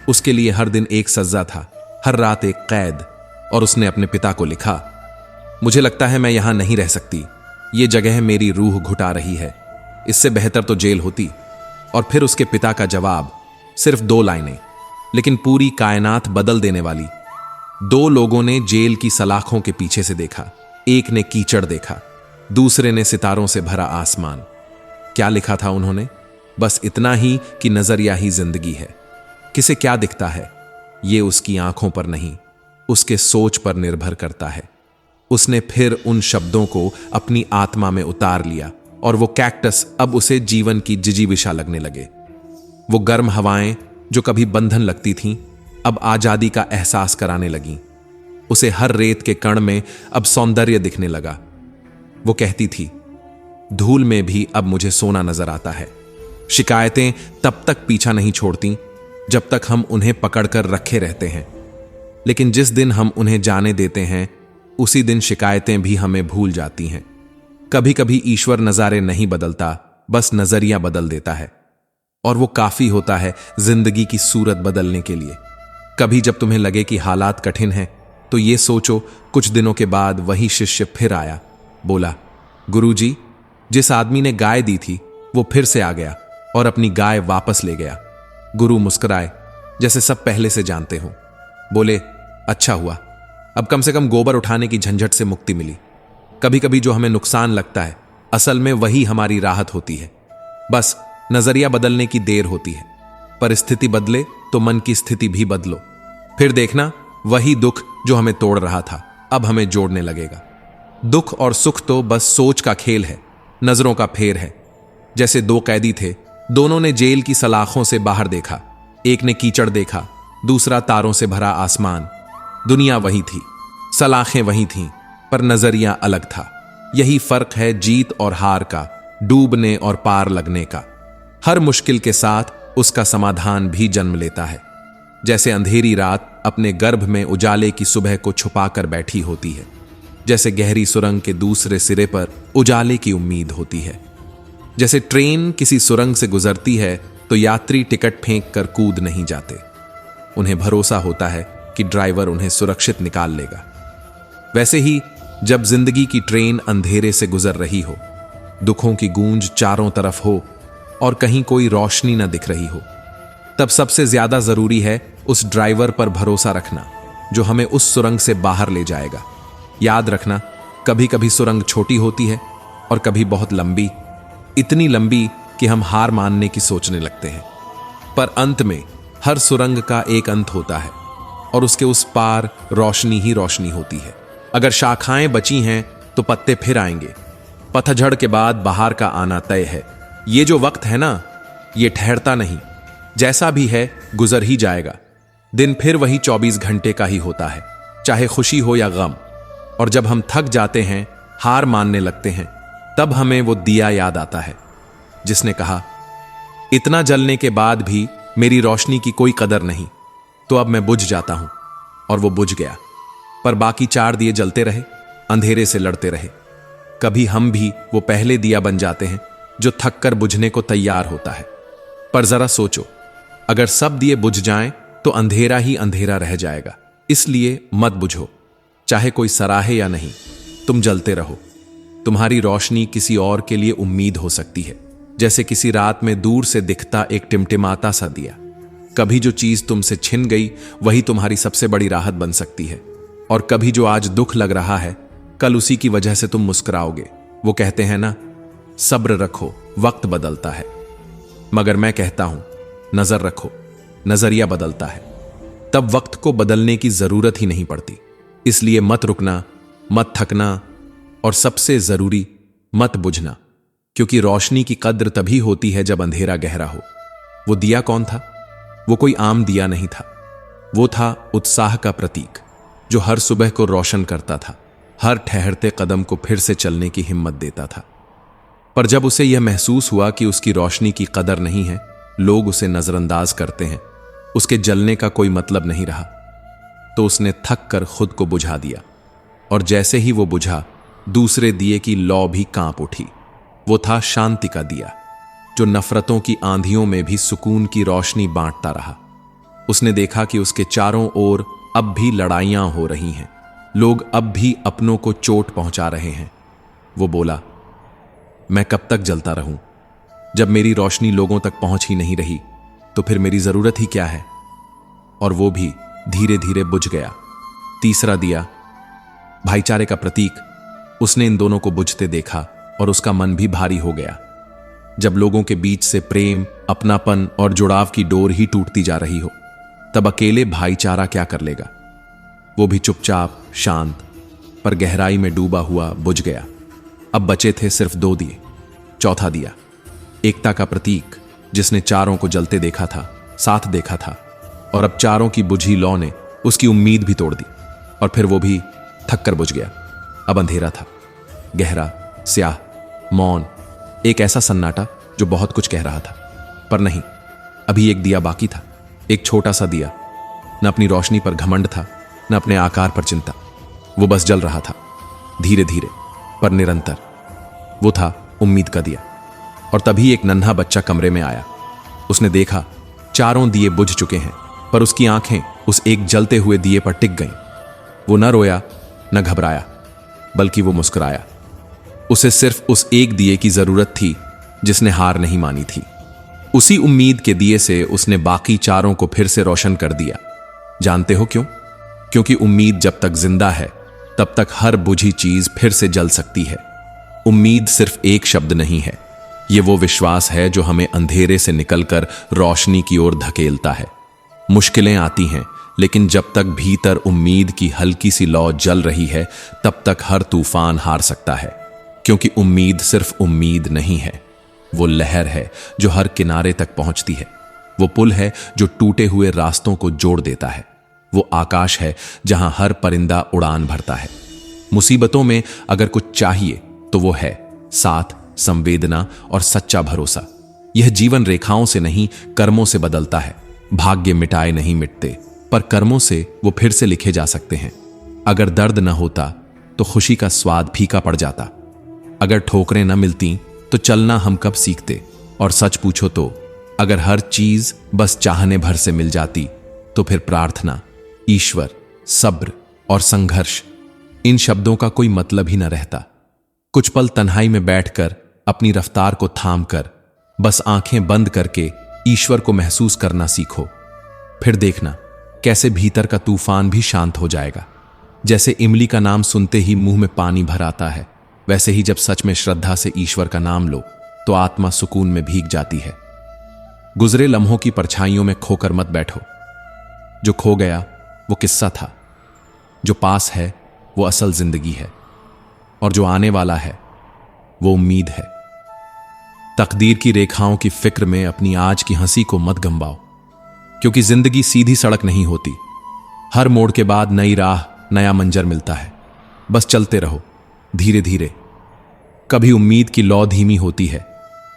उसके लिए हर दिन एक सज्जा था, हर रात एक कैद। और उसने अपने पिता को लिखा, मुझे लगता है मैं यहां नहीं रह सकती, ये जगह मेरी रूह घुटा रही है, इससे बेहतर तो जेल होती। और फिर उसके पिता का जवाब, सिर्फ 2 लाइनें, लेकिन पूरी कायनात बदल देने वाली। 2 लोगों ने जेल की सलाखों के पीछे से देखा, एक ने कीचड़ देखा, दूसरे ने सितारों से भरा आसमान। क्या लिखा था उन्होंने? बस इतना ही कि नजरिया ही जिंदगी है। किसे क्या दिखता है ये उसकी आंखों पर नहीं, उसके सोच पर निर्भर करता है। उसने फिर उन शब्दों को अपनी आत्मा में उतार लिया और वो कैक्टस अब उसे जीवन की जिजीविषा लगने लगे। वो गर्म हवाएं जो कभी बंधन लगती थीं, अब आजादी का एहसास कराने लगीं। उसे हर रेत के कण में अब सौंदर्य दिखने लगा। वो कहती थी, धूल में भी अब मुझे सोना नजर आता है। शिकायतें तब तक पीछा नहीं छोड़ती जब तक हम उन्हें पकड़कर रखे रहते हैं, लेकिन जिस दिन हम उन्हें जाने देते हैं उसी दिन शिकायतें भी हमें भूल जाती हैं। कभी कभी ईश्वर नजारे नहीं बदलता, बस नजरिया बदल देता है, और वो काफी होता है जिंदगी की सूरत बदलने के लिए। कभी जब तुम्हें लगे कि हालात कठिन हैं तो ये सोचो, कुछ दिनों के बाद वही शिष्य फिर आया, बोला, गुरुजी, जिस आदमी ने गाय दी थी वो फिर से आ गया और अपनी गाय वापस ले गया। गुरु मुस्कुराए जैसे सब पहले से जानते हो, बोले, अच्छा हुआ, अब कम से कम गोबर उठाने की झंझट से मुक्ति मिली। कभी कभी जो हमें नुकसान लगता है असल में वही हमारी राहत होती है। बस नजरिया बदलने की देर होती है। परिस्थिति बदले तो मन की स्थिति भी बदलो, फिर देखना वही दुख जो हमें तोड़ रहा था अब हमें जोड़ने लगेगा। दुख और सुख तो बस सोच का खेल है, नजरों का फेर है। जैसे 2 कैदी थे, दोनों ने जेल की सलाखों से बाहर देखा। एक ने कीचड़ देखा, दूसरा तारों से भरा आसमान। दुनिया वही थी, सलाखें वही थीं, पर नजरिया अलग था। यही फर्क है जीत और हार का, डूबने और पार लगने का। हर मुश्किल के साथ उसका समाधान भी जन्म लेता है। जैसे अंधेरी रात अपने गर्भ में उजाले की सुबह को छुपाकर बैठी होती है, जैसे गहरी सुरंग के दूसरे सिरे पर उजाले की उम्मीद होती है। जैसे ट्रेन किसी सुरंग से गुजरती है तो यात्री टिकट फेंक कर कूद नहीं जाते। उन्हें भरोसा होता है कि ड्राइवर उन्हें सुरक्षित निकाल लेगा। वैसे ही जब जिंदगी की ट्रेन अंधेरे से गुजर रही हो, दुखों की गूंज चारों तरफ हो और कहीं कोई रोशनी न दिख रही हो, तब सबसे ज्यादा जरूरी है उस ड्राइवर पर भरोसा रखना जो हमें उस सुरंग से बाहर ले जाएगा। याद रखना, कभी कभी सुरंग छोटी होती है और कभी बहुत लंबी, इतनी लंबी कि हम हार मानने की सोचने लगते हैं। पर अंत में हर सुरंग का एक अंत होता है और उसके उस पार रोशनी ही रोशनी होती है। अगर शाखाएं बची हैं तो पत्ते फिर आएंगे। पतझड़ के बाद बहार का आना तय है। ये जो वक्त है ना, ये ठहरता नहीं, जैसा भी है गुजर ही जाएगा। दिन फिर वही 24 घंटे का ही होता है, चाहे खुशी हो या गम। और जब हम थक जाते हैं, हार मानने लगते हैं, तब हमें वो दिया याद आता है जिसने कहा, इतना जलने के बाद भी मेरी रोशनी की कोई कदर नहीं, तो अब मैं बुझ जाता हूं। और वो बुझ गया, पर बाकी 4 दिए जलते रहे, अंधेरे से लड़ते रहे। कभी हम भी वो पहले दिया बन जाते हैं जो थक कर बुझने को तैयार होता है। पर जरा सोचो, अगर सब दिए बुझ जाएं तो अंधेरा ही अंधेरा रह जाएगा। इसलिए मत बुझो, चाहे कोई सराहे या नहीं, तुम जलते रहो। तुम्हारी रोशनी किसी और के लिए उम्मीद हो सकती है, जैसे किसी रात में दूर से दिखता एक टिमटिमाता सा दिया। कभी जो चीज तुमसे छिन गई वही तुम्हारी सबसे बड़ी राहत बन सकती है। और कभी जो आज दुख लग रहा है, कल उसी की वजह से तुम मुस्कुराओगे। वो कहते हैं ना, सब्र रखो, वक्त बदलता है। मगर मैं कहता हूं, नजर रखो, नजरिया बदलता है। तब वक्त को बदलने की जरूरत ही नहीं पड़ती। इसलिए मत रुकना, मत थकना और सबसे जरूरी, मत बुझना। क्योंकि रोशनी की कद्र तभी होती है जब अंधेरा गहरा हो। वो दिया कौन था? वो कोई आम दिया नहीं था। वो था उत्साह का प्रतीक, जो हर सुबह को रोशन करता था, हर ठहरते कदम को फिर से चलने की हिम्मत देता था। पर जब उसे यह महसूस हुआ कि उसकी रोशनी की कदर नहीं है, लोग उसे नजरअंदाज करते हैं, उसके जलने का कोई मतलब नहीं रहा, तो उसने थक कर खुद को बुझा दिया। और जैसे ही वो बुझा, दूसरे दिए की लौ भी कांप उठी। वो था शांति का दिया, जो नफरतों की आंधियों में भी सुकून की रोशनी बांटता रहा। उसने देखा कि उसके चारों ओर अब भी लड़ाइयां हो रही हैं, लोग अब भी अपनों को चोट पहुंचा रहे हैं। वो बोला, मैं कब तक जलता रहूं? जब मेरी रोशनी लोगों तक पहुंच ही नहीं रही, तो फिर मेरी जरूरत ही क्या है? और वो भी धीरे धीरे बुझ गया। तीसरा दिया, भाईचारे का प्रतीक, उसने इन दोनों को बुझते देखा और उसका मन भी भारी हो गया। जब लोगों के बीच से प्रेम, अपनापन और जुड़ाव की डोर ही टूटती जा रही हो, तब अकेले भाईचारा क्या कर लेगा? वो भी चुपचाप, शांत, पर गहराई में डूबा हुआ बुझ गया। अब बचे थे सिर्फ 2 दिए। चौथा दिया, एकता का प्रतीक, जिसने चारों को जलते देखा था, साथ देखा था, और अब चारों की बुझी लौ ने उसकी उम्मीद भी तोड़ दी। और फिर वो भी थक कर बुझ गया। अब अंधेरा था, गहरा, स्याह, मौन, एक ऐसा सन्नाटा जो बहुत कुछ कह रहा था। पर नहीं, अभी एक दिया बाकी था, एक छोटा सा दिया। न अपनी रोशनी पर घमंड था, न अपने आकार पर चिंता। वो बस जल रहा था, धीरे धीरे पर निरंतर। वो था उम्मीद का दिया। और तभी एक नन्हा बच्चा कमरे में आया। उसने देखा चारों दिए बुझ चुके हैं, पर उसकी आंखें उस एक जलते हुए दिए पर टिक गईं। वो न रोया, न घबराया, बल्कि वो मुस्कुराया। उसे सिर्फ उस एक दिए की जरूरत थी जिसने हार नहीं मानी थी। उसी उम्मीद के दिए से उसने बाकी चारों को फिर से रोशन कर दिया। जानते हो क्यों? क्योंकि उम्मीद जब तक जिंदा है, तब तक हर बुझी चीज फिर से जल सकती है। उम्मीद सिर्फ एक शब्द नहीं है, ये वो विश्वास है जो हमें अंधेरे से निकलकर रोशनी की ओर धकेलता है। मुश्किलें आती हैं, लेकिन जब तक भीतर उम्मीद की हल्की सी लौ जल रही है, तब तक हर तूफान हार सकता है। क्योंकि उम्मीद सिर्फ उम्मीद नहीं है, वो लहर है जो हर किनारे तक पहुंचती है। वो पुल है जो टूटे हुए रास्तों को जोड़ देता है। वो आकाश है जहां हर परिंदा उड़ान भरता है। मुसीबतों में अगर कुछ चाहिए तो वो है साथ, संवेदना और सच्चा भरोसा। यह जीवन रेखाओं से नहीं, कर्मों से बदलता है। भाग्य मिटाए नहीं मिटते, पर कर्मों से वो फिर से लिखे जा सकते हैं। अगर दर्द न होता तो खुशी का स्वाद फीका पड़ जाता। अगर ठोकरें न मिलती तो चलना हम कब सीखते। और सच पूछो तो अगर हर चीज बस चाहने भर से मिल जाती तो फिर प्रार्थना, ईश्वर, सब्र और संघर्ष, इन शब्दों का कोई मतलब ही न रहता। कुछ पल तन्हाई में बैठकर अपनी रफ्तार को थाम कर बस आंखें बंद करके ईश्वर को महसूस करना सीखो। फिर देखना कैसे भीतर का तूफान भी शांत हो जाएगा। जैसे इमली का नाम सुनते ही मुंह में पानी भर आता है, वैसे ही जब सच में श्रद्धा से ईश्वर का नाम लो तो आत्मा सुकून में भीग जाती है। गुजरे लम्हों की परछाइयों में खोकर मत बैठो। जो खो गया वो किस्सा था, जो पास है वो असल जिंदगी है, और जो आने वाला है वो उम्मीद है। तकदीर की रेखाओं की फिक्र में अपनी आज की हंसी को मत गंवाओ, क्योंकि जिंदगी सीधी सड़क नहीं होती। हर मोड़ के बाद नई राह, नया मंजर मिलता है। बस चलते रहो धीरे धीरे। कभी उम्मीद की लौ धीमी होती है,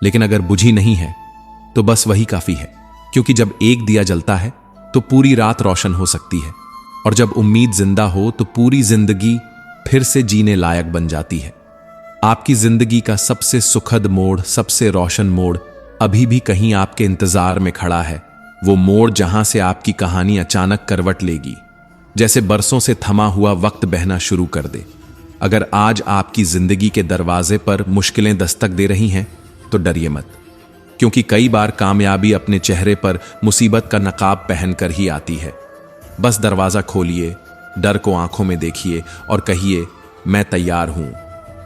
लेकिन अगर बुझी नहीं है तो बस वही काफी है, क्योंकि जब एक दिया जलता है तो पूरी रात रोशन हो सकती है, और जब उम्मीद जिंदा हो तो पूरी जिंदगी फिर से जीने लायक बन जाती है। आपकी जिंदगी का सबसे सुखद मोड़, सबसे रोशन मोड़ अभी भी कहीं आपके इंतजार में खड़ा है। वो मोड़ जहां से आपकी कहानी अचानक करवट लेगी, जैसे बरसों से थमा हुआ वक्त बहना शुरू कर दे। अगर आज आपकी जिंदगी के दरवाजे पर मुश्किलें दस्तक दे रही हैं तो डरिए मत, क्योंकि कई बार कामयाबी अपने चेहरे पर मुसीबत का नकाब पहनकर ही आती है। बस दरवाजा खोलिए, डर को आंखों में देखिए और कहिए, मैं तैयार हूं।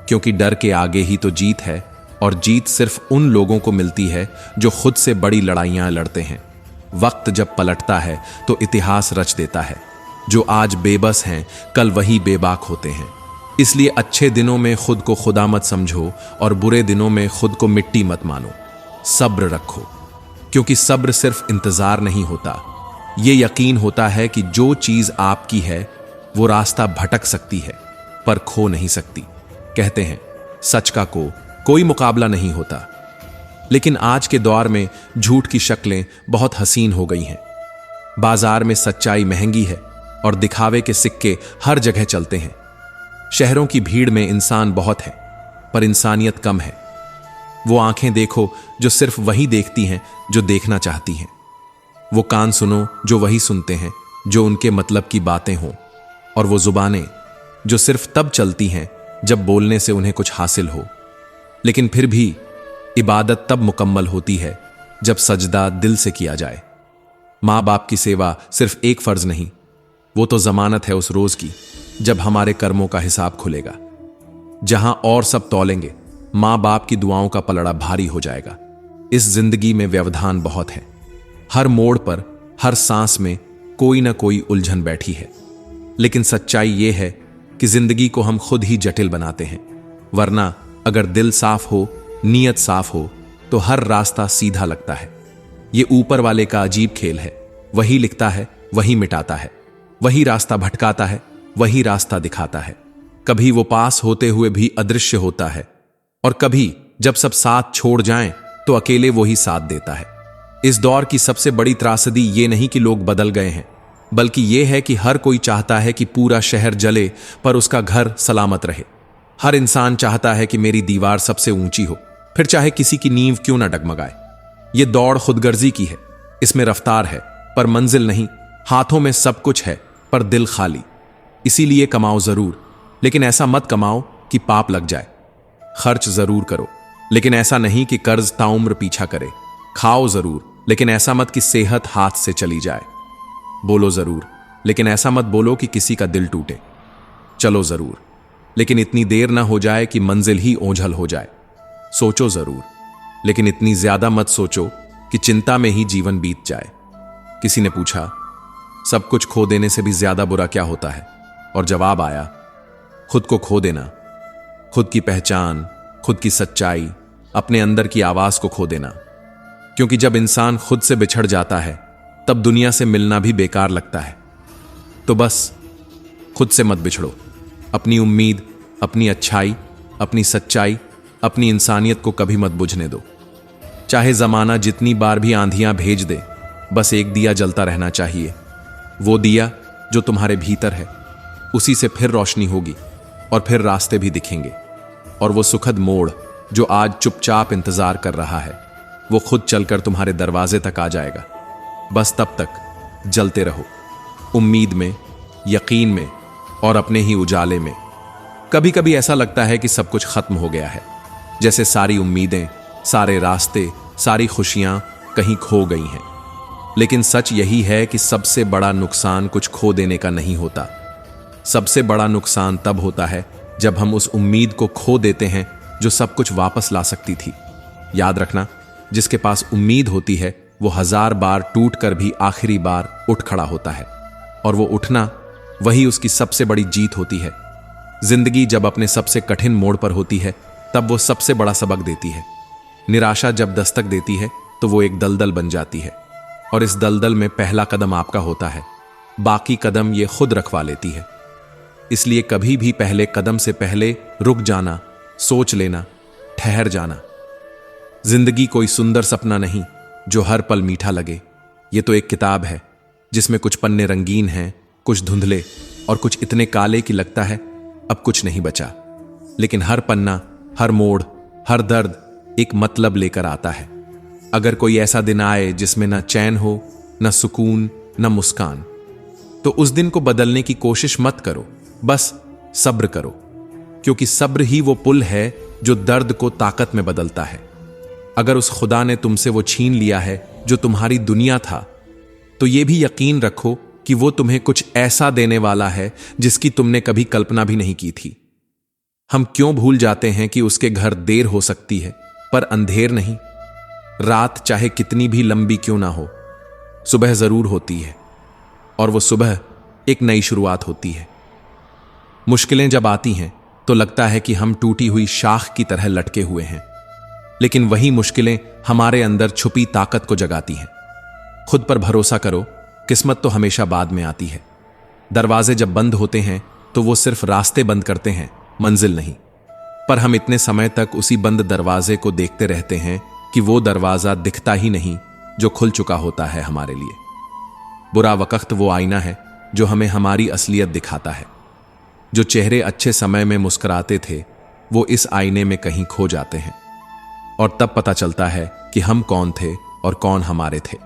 क्योंकि डर के आगे ही तो जीत है, और जीत सिर्फ उन लोगों को मिलती है जो खुद से बड़ी लड़ाइयां लड़ते हैं। वक्त जब पलटता है तो इतिहास रच देता है। जो आज बेबस हैं कल वही बेबाक होते हैं। इसलिए अच्छे दिनों में खुद को खुदा मत समझो और बुरे दिनों में खुद को मिट्टी मत मानो। सब्र रखो, क्योंकि सब्र सिर्फ इंतजार नहीं होता, ये यकीन होता है कि जो चीज आपकी है वो रास्ता भटक सकती है पर खो नहीं सकती। कहते हैं सच का कोई मुकाबला नहीं होता, लेकिन आज के दौर में झूठ की शक्लें बहुत हसीन हो गई हैं। बाजार में सच्चाई महंगी है और दिखावे के सिक्के हर जगह चलते हैं। शहरों की भीड़ में इंसान बहुत है पर इंसानियत कम है। वो आंखें देखो जो सिर्फ वही देखती हैं जो देखना चाहती हैं। वो कान सुनो जो वही सुनते हैं जो उनके मतलब की बातें हों। और वो जुबानें जो सिर्फ तब चलती हैं जब बोलने से उन्हें कुछ हासिल हो। लेकिन फिर भी इबादत तब मुकम्मल होती है जब सजदा दिल से किया जाए। माँ बाप की सेवा सिर्फ एक फर्ज नहीं, वो तो जमानत है उस रोज की जब हमारे कर्मों का हिसाब खुलेगा। जहां और सब तौलेंगे, माँ बाप की दुआओं का पलड़ा भारी हो जाएगा। इस जिंदगी में व्यवधान बहुत है। हर मोड़ पर, हर सांस में कोई ना कोई उलझन बैठी है। लेकिन सच्चाई ये है कि जिंदगी को हम खुद ही जटिल बनाते हैं। वरना अगर दिल साफ हो, नीयत साफ हो तो हर रास्ता सीधा लगता है। ये ऊपर वाले का अजीब खेल है। वही लिखता है, वही मिटाता है, वही रास्ता भटकाता है, वही रास्ता दिखाता है। कभी वो पास होते हुए भी अदृश्य होता है, और कभी जब सब साथ छोड़ जाएं तो अकेले वो ही साथ देता है। इस दौर की सबसे बड़ी त्रासदी ये नहीं कि लोग बदल गए हैं, बल्कि ये है कि हर कोई चाहता है कि पूरा शहर जले पर उसका घर सलामत रहे। हर इंसान चाहता है कि मेरी दीवार सबसे ऊंची हो, फिर चाहे किसी की नींव क्यों ना डगमगाए। ये दौड़ खुदगर्जी की है। इसमें रफ्तार है पर मंजिल नहीं। हाथों में सब कुछ है पर दिल खाली। इसीलिए कमाओ जरूर, लेकिन ऐसा मत कमाओ कि पाप लग जाए। खर्च जरूर करो, लेकिन ऐसा नहीं कि कर्ज ताउम्र पीछा करे। खाओ जरूर, लेकिन ऐसा मत कि सेहत हाथ से चली जाए। बोलो जरूर, लेकिन ऐसा मत बोलो कि किसी का दिल टूटे। चलो जरूर, लेकिन इतनी देर ना हो जाए कि मंजिल ही ओझल हो जाए। सोचो जरूर, लेकिन इतनी ज्यादा मत सोचो कि चिंता में ही जीवन बीत जाए। किसी ने पूछा, सब कुछ खो देने से भी ज्यादा बुरा क्या होता है? और जवाब आया, खुद को खो देना। खुद की पहचान, खुद की सच्चाई, अपने अंदर की आवाज को खो देना। क्योंकि जब इंसान खुद से बिछड़ जाता है तब दुनिया से मिलना भी बेकार लगता है। तो बस खुद से मत बिछड़ो। अपनी उम्मीद, अपनी अच्छाई, अपनी सच्चाई, अपनी इंसानियत को कभी मत बुझने दो। चाहे जमाना जितनी बार भी आंधियां भेज दे, बस एक दिया जलता रहना चाहिए। वो दिया जो तुम्हारे भीतर है, उसी से फिर रोशनी होगी और फिर रास्ते भी दिखेंगे। और वो सुखद मोड़ जो आज चुपचाप इंतजार कर रहा है, वो खुद चलकर तुम्हारे दरवाजे तक आ जाएगा। बस तब तक जलते रहो, उम्मीद में, यकीन में और अपने ही उजाले में। कभी कभी ऐसा लगता है कि सब कुछ खत्म हो गया है, जैसे सारी उम्मीदें, सारे रास्ते, सारी खुशियां कहीं खो गई हैं। लेकिन सच यही है कि सबसे बड़ा नुकसान कुछ खो देने का नहीं होता। सबसे बड़ा नुकसान तब होता है जब हम उस उम्मीद को खो देते हैं जो सब कुछ वापस ला सकती थी। याद रखना, जिसके पास उम्मीद होती है वो 1000 बार टूट कर भी आखिरी बार उठ खड़ा होता है, और वो उठना वही उसकी सबसे बड़ी जीत होती है। जिंदगी जब अपने सबसे कठिन मोड़ पर होती है तब वो सबसे बड़ा सबक देती है। निराशा जब दस्तक देती है तो वो एक दलदल बन जाती है, और इस दलदल में पहला कदम आपका होता है, बाकी कदम ये खुद रखवा लेती है। इसलिए कभी भी पहले कदम से पहले रुक जाना, सोच लेना, ठहर जाना। जिंदगी कोई सुंदर सपना नहीं जो हर पल मीठा लगे। ये तो एक किताब है जिसमें कुछ पन्ने रंगीन हैं, कुछ धुंधले और कुछ इतने काले कि लगता है अब कुछ नहीं बचा। लेकिन हर पन्ना, हर मोड़, हर दर्द एक मतलब लेकर आता है। अगर कोई ऐसा दिन आए जिसमें न चैन हो, न सुकून, न मुस्कान, तो उस दिन को बदलने की कोशिश मत करो, बस सब्र करो। क्योंकि सब्र ही वो पुल है जो दर्द को ताकत में बदलता है। अगर उस खुदा ने तुमसे वो छीन लिया है जो तुम्हारी दुनिया था, तो ये भी यकीन रखो कि वो तुम्हें कुछ ऐसा देने वाला है जिसकी तुमने कभी कल्पना भी नहीं की थी। हम क्यों भूल जाते हैं कि उसके घर देर हो सकती है पर अंधेर नहीं। रात चाहे कितनी भी लंबी क्यों ना हो, सुबह जरूर होती है, और वो सुबह एक नई शुरुआत होती है। मुश्किलें जब आती हैं तो लगता है कि हम टूटी हुई शाख की तरह लटके हुए हैं, लेकिन वही मुश्किलें हमारे अंदर छुपी ताकत को जगाती हैं। खुद पर भरोसा करो, किस्मत तो हमेशा बाद में आती है। दरवाजे जब बंद होते हैं तो वो सिर्फ रास्ते बंद करते हैं, मंजिल नहीं। पर हम इतने समय तक उसी बंद दरवाजे को देखते रहते हैं कि वो दरवाजा दिखता ही नहीं जो खुल चुका होता है हमारे लिए। बुरा वक्त वो आईना है जो हमें हमारी असलियत दिखाता है। जो चेहरे अच्छे समय में मुस्कुराते थे वो इस आईने में कहीं खो जाते हैं, और तब पता चलता है कि हम कौन थे और कौन हमारे थे।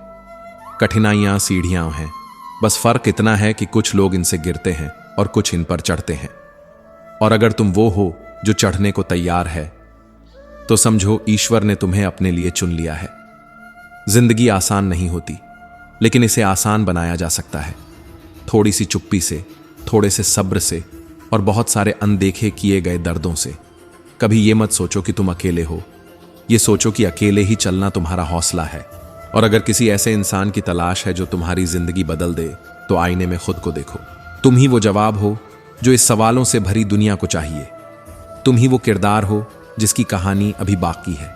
कठिनाइयां सीढ़ियां हैं, बस फर्क इतना है कि कुछ लोग इनसे गिरते हैं और कुछ इन पर चढ़ते हैं। और अगर तुम वो हो जो चढ़ने को तैयार है, तो समझो ईश्वर ने तुम्हें अपने लिए चुन लिया है। जिंदगी आसान नहीं होती, लेकिन इसे आसान बनाया जा सकता है। थोड़ी सी चुप्पी से, थोड़े से सब्र से और बहुत सारे अनदेखे किए गए दर्दों से। कभी ये मत सोचो कि तुम अकेले हो, ये सोचो कि अकेले ही चलना तुम्हारा हौसला है। और अगर किसी ऐसे इंसान की तलाश है जो तुम्हारी जिंदगी बदल दे, तो आईने में खुद को देखो। तुम ही वो जवाब हो जो इस सवालों से भरी दुनिया को चाहिए। तुम ही वो किरदार हो जिसकी कहानी अभी बाकी है।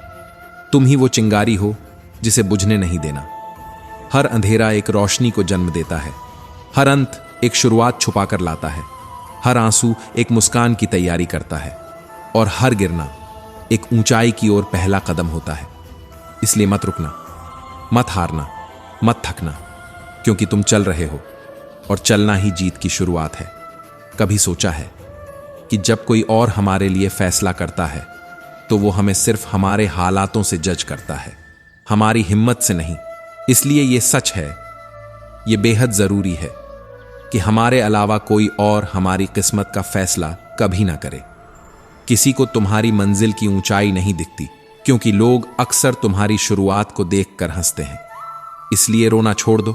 तुम ही वो चिंगारी हो जिसे बुझने नहीं देना। हर अंधेरा एक रोशनी को जन्म देता है, हर अंत एक शुरुआत छुपा कर लाता है, हर आंसू एक मुस्कान की तैयारी करता है, और हर गिरना एक ऊंचाई की ओर पहला कदम होता है। इसलिए मत रुकना, मत हारना, मत थकना, क्योंकि तुम चल रहे हो और चलना ही जीत की शुरुआत है। कभी सोचा है कि जब कोई और हमारे लिए फैसला करता है तो वो हमें सिर्फ हमारे हालातों से जज करता है, हमारी हिम्मत से नहीं। इसलिए ये सच है, ये बेहद जरूरी है कि हमारे अलावा कोई और हमारी किस्मत का फैसला कभी ना करे। किसी को तुम्हारी मंजिल की ऊंचाई नहीं दिखती, क्योंकि लोग अक्सर तुम्हारी शुरुआत को देखकर हंसते हैं। इसलिए रोना छोड़ दो,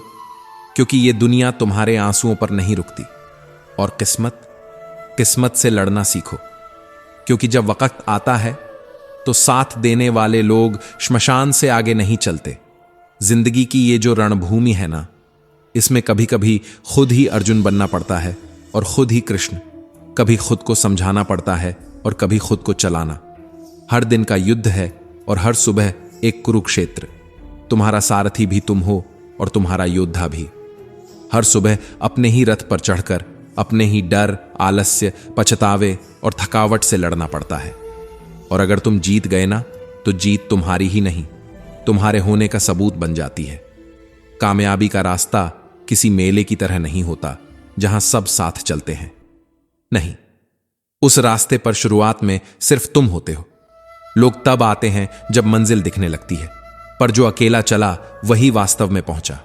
क्योंकि ये दुनिया तुम्हारे आंसुओं पर नहीं रुकती। और किस्मत से लड़ना सीखो, क्योंकि जब वक्त आता है तो साथ देने वाले लोग श्मशान से आगे नहीं चलते। जिंदगी की ये जो रणभूमि है ना, इसमें कभी कभी खुद ही अर्जुन बनना पड़ता है और खुद ही कृष्ण। कभी खुद को समझाना पड़ता है और कभी खुद को चलाना। हर दिन का युद्ध है और हर सुबह एक कुरुक्षेत्र। तुम्हारा सारथी भी तुम हो और तुम्हारा योद्धा भी। हर सुबह अपने ही रथ पर चढ़कर अपने ही डर, आलस्य, पछतावे और थकावट से लड़ना पड़ता है। और अगर तुम जीत गए ना, तो जीत तुम्हारी ही नहीं, तुम्हारे होने का सबूत बन जाती है। कामयाबी का रास्ता किसी मेले की तरह नहीं होता जहां सब साथ चलते हैं। नहीं, उस रास्ते पर शुरुआत में सिर्फ तुम होते हो। लोग तब आते हैं जब मंजिल दिखने लगती है, पर जो अकेला चला वही वास्तव में पहुंचा।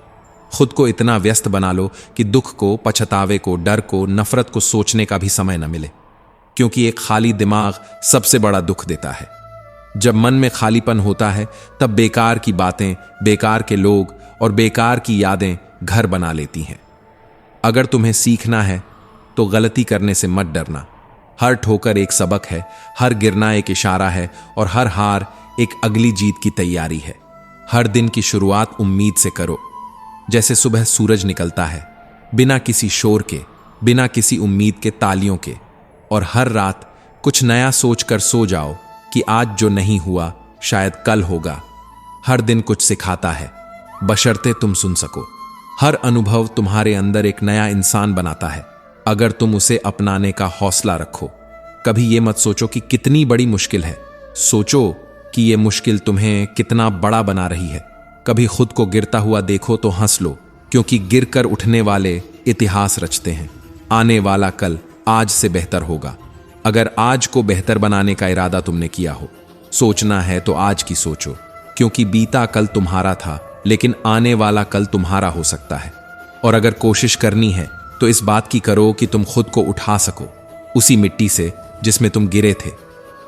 खुद को इतना व्यस्त बना लो कि दुख को, पछतावे को, डर को, नफरत को सोचने का भी समय न मिले, क्योंकि एक खाली दिमाग सबसे बड़ा दुख देता है। जब मन में खालीपन होता है तब बेकार की बातें, बेकार के लोग और बेकार की यादें घर बना लेती हैं। अगर तुम्हें सीखना है तो गलती करने से मत डरना। हर ठोकर एक सबक है, हर गिरना एक इशारा है और हर हार एक अगली जीत की तैयारी है। हर दिन की शुरुआत उम्मीद से करो, जैसे सुबह सूरज निकलता है, बिना किसी शोर के, बिना किसी उम्मीद के तालियों के। और हर रात कुछ नया सोचकर सो जाओ कि आज जो नहीं हुआ शायद कल होगा। हर दिन कुछ सिखाता है, बशर्ते तुम सुन सको। हर अनुभव तुम्हारे अंदर एक नया इंसान बनाता है, अगर तुम उसे अपनाने का हौसला रखो। कभी ये मत सोचो कि कितनी बड़ी मुश्किल है, सोचो कि ये मुश्किल तुम्हें कितना बड़ा बना रही है। कभी खुद को गिरता हुआ देखो तो हंस लो, क्योंकि गिरकर उठने वाले इतिहास रचते हैं। आने वाला कल आज से बेहतर होगा। अगर आज को बेहतर बनाने का इरादा तुमने किया हो, सोचना है तो आज की सोचो, क्योंकि बीता कल तुम्हारा था, लेकिन आने वाला कल तुम्हारा हो सकता है। और अगर कोशिश करनी है तो इस बात की करो कि तुम खुद को उठा सको उसी मिट्टी से जिसमें तुम गिरे थे।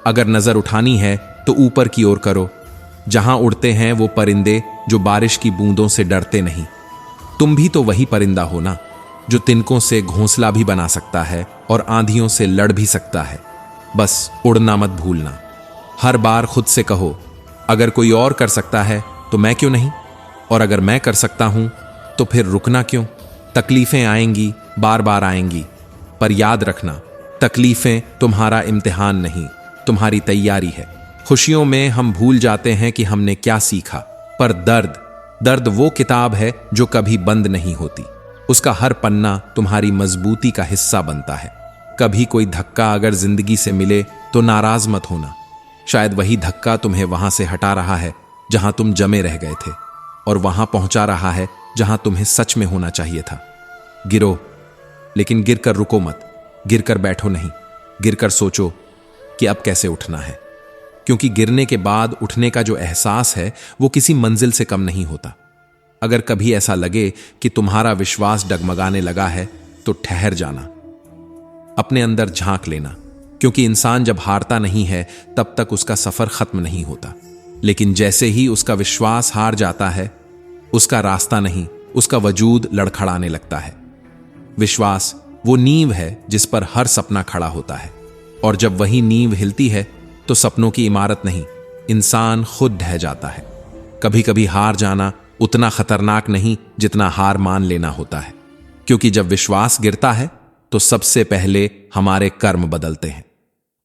अगर नजर उठानी है तो ऊपर की ओर करो, जहां उड़ते हैं वो परिंदे जो बारिश की बूंदों से डरते नहीं। तुम भी तो वही परिंदा हो ना, जो तिनकों से घोंसला भी बना सकता है और आंधियों से लड़ भी सकता है। बस उड़ना मत भूलना। हर बार खुद से कहो, अगर कोई और कर सकता है तो मैं क्यों नहीं, और अगर मैं कर सकता हूं तो फिर रुकना क्यों। तकलीफें आएंगी, बार बार आएंगी, पर याद रखना, तकलीफें तुम्हारा इम्तिहान नहीं, तुम्हारी तैयारी है। खुशियों में हम भूल जाते हैं कि हमने क्या सीखा, पर दर्द वो किताब है जो कभी बंद नहीं होती। उसका हर पन्ना तुम्हारी मजबूती का हिस्सा बनता है। कभी कोई धक्का अगर जिंदगी से मिले तो नाराज मत होना, शायद वही धक्का तुम्हें वहां से हटा रहा है जहां तुम जमे रह गए थे, और वहां पहुंचा रहा है जहां तुम्हें सच में होना चाहिए था। गिरो, लेकिन गिरकर रुको मत, गिरकर बैठो नहीं, गिरकर सोचो कि अब कैसे उठना है। क्योंकि गिरने के बाद उठने का जो एहसास है वो किसी मंजिल से कम नहीं होता। अगर कभी ऐसा लगे कि तुम्हारा विश्वास डगमगाने लगा है तो ठहर जाना, अपने अंदर झांक लेना, क्योंकि इंसान जब हारता नहीं है तब तक उसका सफर खत्म नहीं होता। लेकिन जैसे ही उसका विश्वास हार जाता है, उसका रास्ता नहीं, उसका वजूद लड़खड़ाने लगता है। विश्वास वो नींव है जिस पर हर सपना खड़ा होता है, और जब वही नींव हिलती है तो सपनों की इमारत नहीं, इंसान खुद ढह जाता है। कभी कभी हार जाना उतना खतरनाक नहीं जितना हार मान लेना होता है, क्योंकि जब विश्वास गिरता है तो सबसे पहले हमारे कर्म बदलते हैं,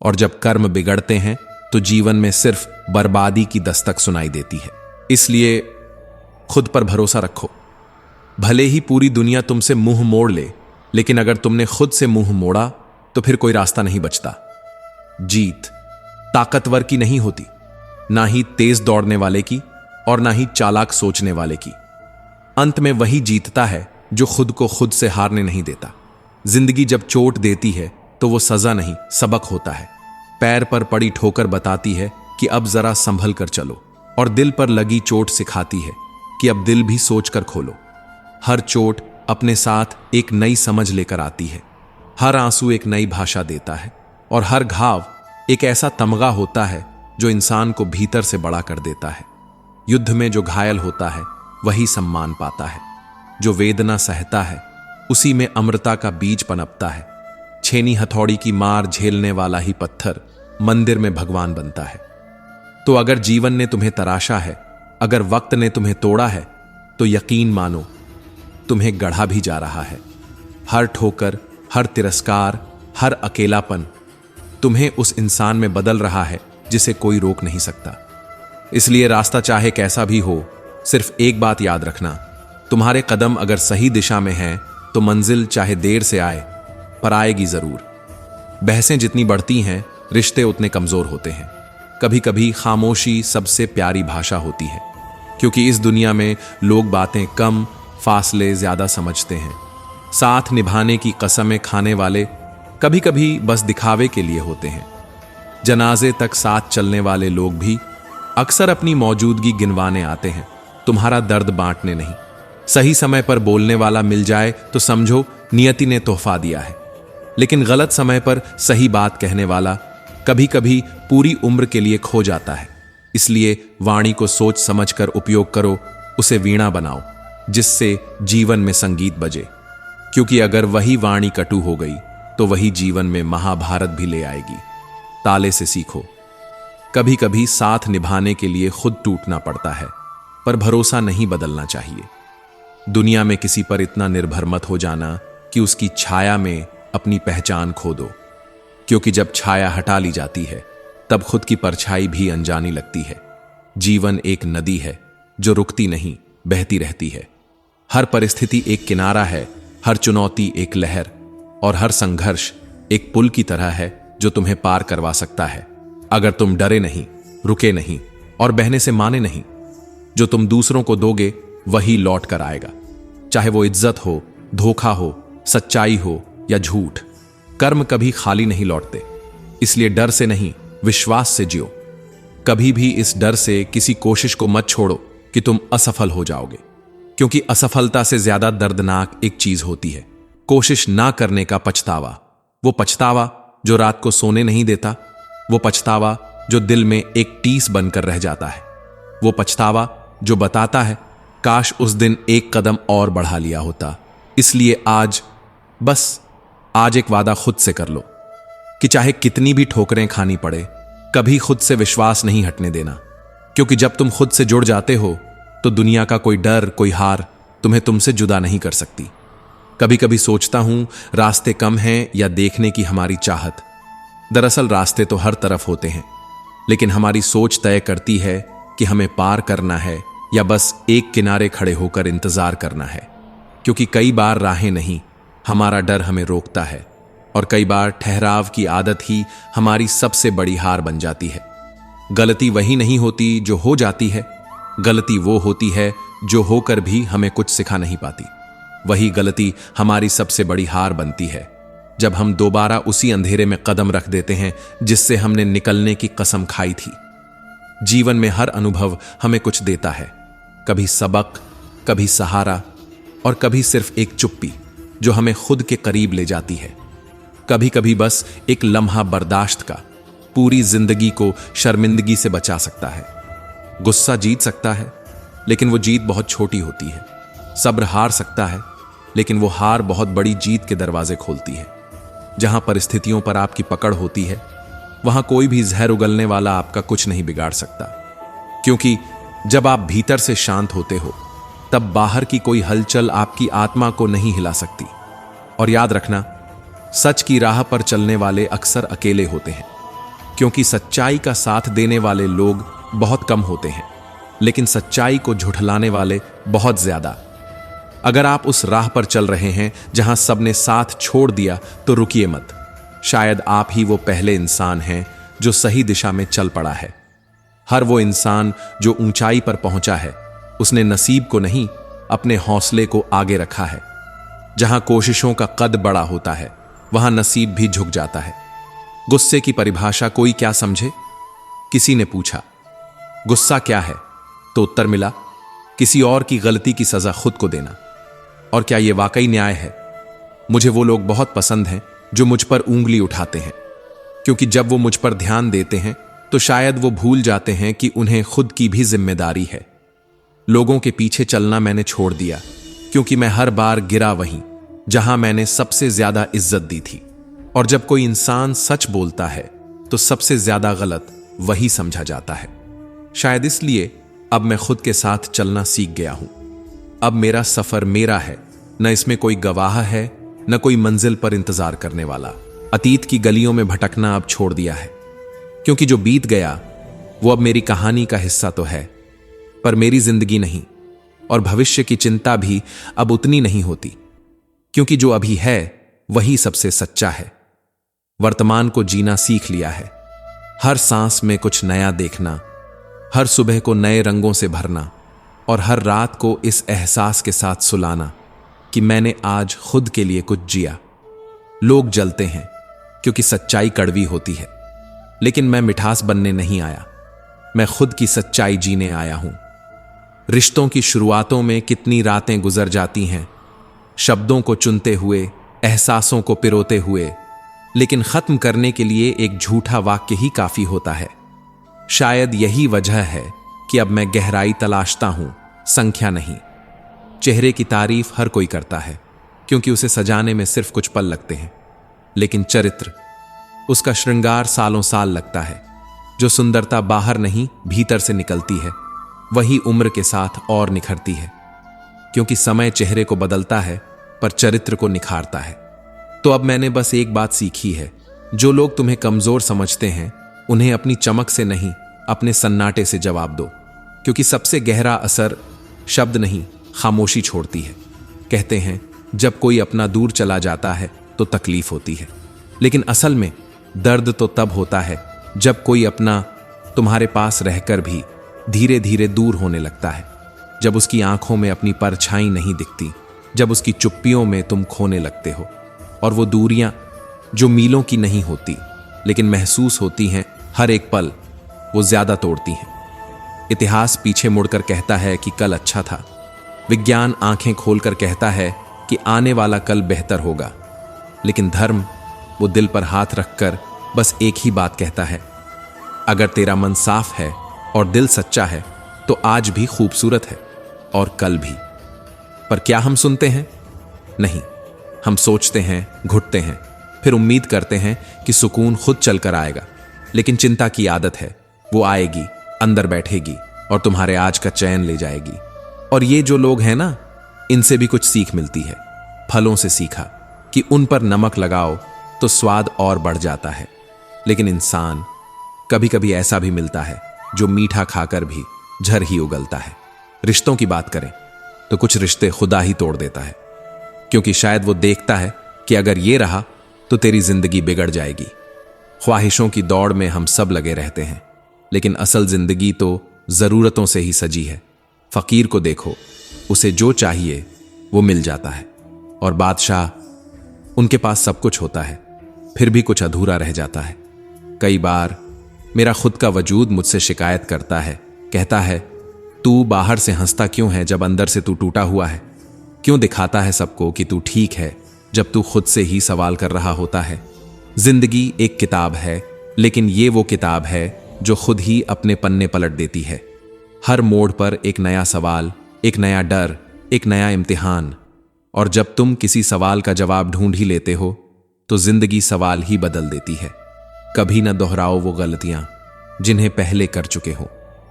और जब कर्म बिगड़ते हैं तो जीवन में सिर्फ बर्बादी की दस्तक सुनाई देती है। इसलिए खुद पर भरोसा रखो। भले ही पूरी दुनिया तुमसे मुंह मोड़ ले, लेकिन अगर तुमने खुद से मुंह मोड़ा तो फिर कोई रास्ता नहीं बचता। जीत ताकतवर की नहीं होती, ना ही तेज दौड़ने वाले की और ना ही चालाक सोचने वाले की। अंत में वही जीतता है जो खुद को खुद से हारने नहीं देता। जिंदगी जब चोट देती है तो वो सजा नहीं, सबक होता है। पैर पर पड़ी ठोकर बताती है कि अब जरा संभल कर चलो, और दिल पर लगी चोट सिखाती है कि अब दिल भी सोच कर खोलो। हर चोट अपने साथ एक नई समझ लेकर आती है, हर आंसू एक नई भाषा देता है, और हर घाव एक ऐसा तमगा होता है जो इंसान को भीतर से बड़ा कर देता है। युद्ध में जो घायल होता है वही सम्मान पाता है, जो वेदना सहता है उसी में अमृता का बीज पनपता है। छेनी हथौड़ी की मार झेलने वाला ही पत्थर मंदिर में भगवान बनता है। तो अगर जीवन ने तुम्हें तराशा है, अगर वक्त ने तुम्हें तोड़ा है, तो यकीन मानो तुम्हें गढ़ा भी जा रहा है। हर ठोकर, हर तिरस्कार, हर अकेलापन तुम्हें उस इंसान में बदल रहा है जिसे कोई रोक नहीं सकता। इसलिए रास्ता चाहे कैसा भी हो, सिर्फ एक बात याद रखना, तुम्हारे कदम अगर सही दिशा में हैं तो मंजिल चाहे देर से आए पर आएगी जरूर। बहसें जितनी बढ़ती हैं रिश्ते उतने कमजोर होते हैं। कभी कभी खामोशी सबसे प्यारी भाषा होती है, क्योंकि इस दुनिया में लोग बातें कम, फासले ज्यादा समझते हैं। साथ निभाने की कसमें खाने वाले कभी कभी बस दिखावे के लिए होते हैं। जनाजे तक साथ चलने वाले लोग भी अक्सर अपनी मौजूदगी गिनवाने आते हैं, तुम्हारा दर्द बांटने नहीं। सही समय पर बोलने वाला मिल जाए तो समझो नियति ने तोहफा दिया है, लेकिन गलत समय पर सही बात कहने वाला कभी कभी पूरी उम्र के लिए खो जाता है। इसलिए वाणी को सोच समझकर उपयोग करो, उसे वीणा बनाओ जिससे जीवन में संगीत बजे, क्योंकि अगर वही वाणी कटु हो गई तो वही जीवन में महाभारत भी ले आएगी। ताले से सीखो, कभी कभी साथ निभाने के लिए खुद टूटना पड़ता है, पर भरोसा नहीं बदलना चाहिए। दुनिया में किसी पर इतना निर्भर मत हो जाना कि उसकी छाया में अपनी पहचान खो दो, क्योंकि जब छाया हटा ली जाती है तब खुद की परछाई भी अनजानी लगती है। जीवन एक नदी है जो रुकती नहीं, बहती रहती है। हर परिस्थिति एक किनारा है, हर चुनौती एक लहर, और हर संघर्ष एक पुल की तरह है जो तुम्हें पार करवा सकता है। अगर तुम डरे नहीं, रुके नहीं और बहने से माने नहीं, जो तुम दूसरों को दोगे वही लौट कर आएगा। चाहे वो इज्जत हो, धोखा हो, सच्चाई हो या झूठ, कर्म कभी खाली नहीं लौटते। इसलिए डर से नहीं, विश्वास से जियो। कभी भी इस डर से किसी कोशिश को मत छोड़ो कि तुम असफल हो जाओगे, क्योंकि असफलता से ज्यादा दर्दनाक एक चीज होती है कोशिश ना करने का पछतावा। वो पछतावा जो रात को सोने नहीं देता, वो पछतावा जो दिल में एक टीस बनकर रह जाता है, वो पछतावा जो बताता है काश उस दिन एक कदम और बढ़ा लिया होता। इसलिए आज एक वादा खुद से कर लो कि चाहे कितनी भी ठोकरें खानी पड़े, कभी खुद से विश्वास नहीं हटने देना, क्योंकि जब तुम खुद से जुड़ जाते हो तो दुनिया का कोई डर, कोई हार तुम्हें तुमसे जुदा नहीं कर सकती। कभी कभी सोचता हूं रास्ते कम हैं या देखने की हमारी चाहत। दरअसल रास्ते तो हर तरफ होते हैं, लेकिन हमारी सोच तय करती है कि हमें पार करना है या बस एक किनारे खड़े होकर इंतजार करना है। क्योंकि कई बार राहें नहीं, हमारा डर हमें रोकता है, और कई बार ठहराव की आदत ही हमारी सबसे बड़ी हार बन जाती है। गलती वही नहीं होती जो हो जाती है, गलती वो होती है जो होकर भी हमें कुछ सिखा नहीं पाती। वही गलती हमारी सबसे बड़ी हार बनती है, जब हम दोबारा उसी अंधेरे में कदम रख देते हैं जिससे हमने निकलने की कसम खाई थी। जीवन में हर अनुभव हमें कुछ देता है, कभी सबक, कभी सहारा, और कभी सिर्फ एक चुप्पी जो हमें खुद के करीब ले जाती है। कभी कभी बस एक लम्हा बर्दाश्त का पूरी जिंदगी को शर्मिंदगी से बचा सकता है। गुस्सा जीत सकता है, लेकिन वो जीत बहुत छोटी होती है। सब्र हार सकता है, लेकिन वो हार बहुत बड़ी जीत के दरवाजे खोलती है। जहां परिस्थितियों पर आपकी पकड़ होती है, वहां कोई भी जहर उगलने वाला आपका कुछ नहीं बिगाड़ सकता, क्योंकि जब आप भीतर से शांत होते हो तब बाहर की कोई हलचल आपकी आत्मा को नहीं हिला सकती। और याद रखना, सच की राह पर चलने वाले अक्सर अकेले होते हैं, क्योंकि सच्चाई का साथ देने वाले लोग बहुत कम होते हैं, लेकिन सच्चाई को झुठलाने वाले बहुत ज्यादा। अगर आप उस राह पर चल रहे हैं जहां सबने साथ छोड़ दिया तो रुकिए मत। शायद आप ही वो पहले इंसान हैं जो सही दिशा में चल पड़ा है। हर वो इंसान जो ऊंचाई पर पहुंचा है, उसने नसीब को नहीं, अपने हौसले को आगे रखा है। जहां कोशिशों का कद बड़ा होता है, वहां नसीब भी झुक जाता है। गुस्से की परिभाषा कोई क्या समझे? किसी ने पूछा, गुस्सा क्या है? तो उत्तर मिला, किसी और की गलती की सजा खुद को देना। और क्या यह वाकई न्याय है? मुझे वो लोग बहुत पसंद हैं जो मुझ पर उंगली उठाते हैं, क्योंकि जब वो मुझ पर ध्यान देते हैं तो शायद वो भूल जाते हैं कि उन्हें खुद की भी जिम्मेदारी है। लोगों के पीछे चलना मैंने छोड़ दिया, क्योंकि मैं हर बार गिरा वहीं जहां मैंने सबसे ज्यादा इज्जत दी थी। और जब कोई इंसान सच बोलता है तो सबसे ज्यादा गलत वही समझा जाता है। शायद इसलिए अब मैं खुद के साथ चलना सीख गया हूं। अब मेरा सफर मेरा है, न इसमें कोई गवाह है, न कोई मंजिल पर इंतजार करने वाला। अतीत की गलियों में भटकना अब छोड़ दिया है, क्योंकि जो बीत गया वो अब मेरी कहानी का हिस्सा तो है, पर मेरी जिंदगी नहीं। और भविष्य की चिंता भी अब उतनी नहीं होती, क्योंकि जो अभी है वही सबसे सच्चा है। वर्तमान को जीना सीख लिया है, हर सांस में कुछ नया देखना, हर सुबह को नए रंगों से भरना और हर रात को इस एहसास के साथ सुलाना कि मैंने आज खुद के लिए कुछ जिया। लोग जलते हैं क्योंकि सच्चाई कड़वी होती है, लेकिन मैं मिठास बनने नहीं आया, मैं खुद की सच्चाई जीने आया हूं। रिश्तों की शुरुआतों में कितनी रातें गुजर जाती हैं, शब्दों को चुनते हुए, एहसासों को पिरोते हुए, लेकिन खत्म करने के लिए एक झूठा वाक्य ही काफी होता है। शायद यही वजह है कि अब मैं गहराई तलाशता हूं, संख्या नहीं। चेहरे की तारीफ हर कोई करता है क्योंकि उसे सजाने में सिर्फ कुछ पल लगते हैं, लेकिन चरित्र, उसका श्रृंगार सालों साल लगता है। जो सुंदरता बाहर नहीं भीतर से निकलती है, वही उम्र के साथ और निखरती है, क्योंकि समय चेहरे को बदलता है पर चरित्र को निखारता है। तो अब मैंने बस एक बात सीखी है, जो लोग तुम्हें कमजोर समझते हैं उन्हें अपनी चमक से नहीं, अपने सन्नाटे से जवाब दो, क्योंकि सबसे गहरा असर शब्द नहीं, खामोशी छोड़ती है। कहते हैं जब कोई अपना दूर चला जाता है तो तकलीफ होती है, लेकिन असल में दर्द तो तब होता है जब कोई अपना तुम्हारे पास रहकर भी धीरे धीरे दूर होने लगता है, जब उसकी आंखों में अपनी परछाई नहीं दिखती, जब उसकी चुप्पियों में तुम खोने लगते हो। और वो दूरियां जो मीलों की नहीं होती लेकिन महसूस होती हैं हर एक पल, वो ज्यादा तोड़ती हैं। इतिहास पीछे मुड़कर कहता है कि कल अच्छा था, विज्ञान आंखें खोलकर कहता है कि आने वाला कल बेहतर होगा, लेकिन धर्म वो दिल पर हाथ रखकर बस एक ही बात कहता है, अगर तेरा मन साफ है और दिल सच्चा है तो आज भी खूबसूरत है और कल भी। पर क्या हम सुनते हैं? नहीं, हम सोचते हैं, घुटते हैं, फिर उम्मीद करते हैं कि सुकून खुद चलकर आएगा। लेकिन चिंता की आदत है, वो आएगी, अंदर बैठेगी और तुम्हारे आज का चैन ले जाएगी। और ये जो लोग हैं ना, इनसे भी कुछ सीख मिलती है। फलों से सीखा कि उन पर नमक लगाओ तो स्वाद और बढ़ जाता है, लेकिन इंसान कभी कभी ऐसा भी मिलता है जो मीठा खाकर भी झर ही उगलता है। रिश्तों की बात करें तो कुछ रिश्ते खुदा ही तोड़ देता है, क्योंकि शायद वो देखता है कि अगर ये रहा तो तेरी जिंदगी बिगड़ जाएगी। ख्वाहिशों की दौड़ में हम सब लगे रहते हैं, लेकिन असल जिंदगी तो जरूरतों से ही सजी है। फकीर को देखो, उसे जो चाहिए वो मिल जाता है, और बादशाह, उनके पास सब कुछ होता है फिर भी कुछ अधूरा रह जाता है। कई बार मेरा खुद का वजूद मुझसे शिकायत करता है, कहता है तू बाहर से हंसता क्यों है जब अंदर से तू टूटा हुआ है? क्यों दिखाता है सबको कि तू ठीक है जब तू खुद से ही सवाल कर रहा होता है? जिंदगी एक किताब है, लेकिन ये वो किताब है जो खुद ही अपने पन्ने पलट देती है। हर मोड़ पर एक नया सवाल, एक नया डर, एक नया इम्तिहान। और जब तुम किसी सवाल का जवाब ढूंढ ही लेते हो तो जिंदगी सवाल ही बदल देती है। कभी न दोहराओ वो गलतियां जिन्हें पहले कर चुके हो,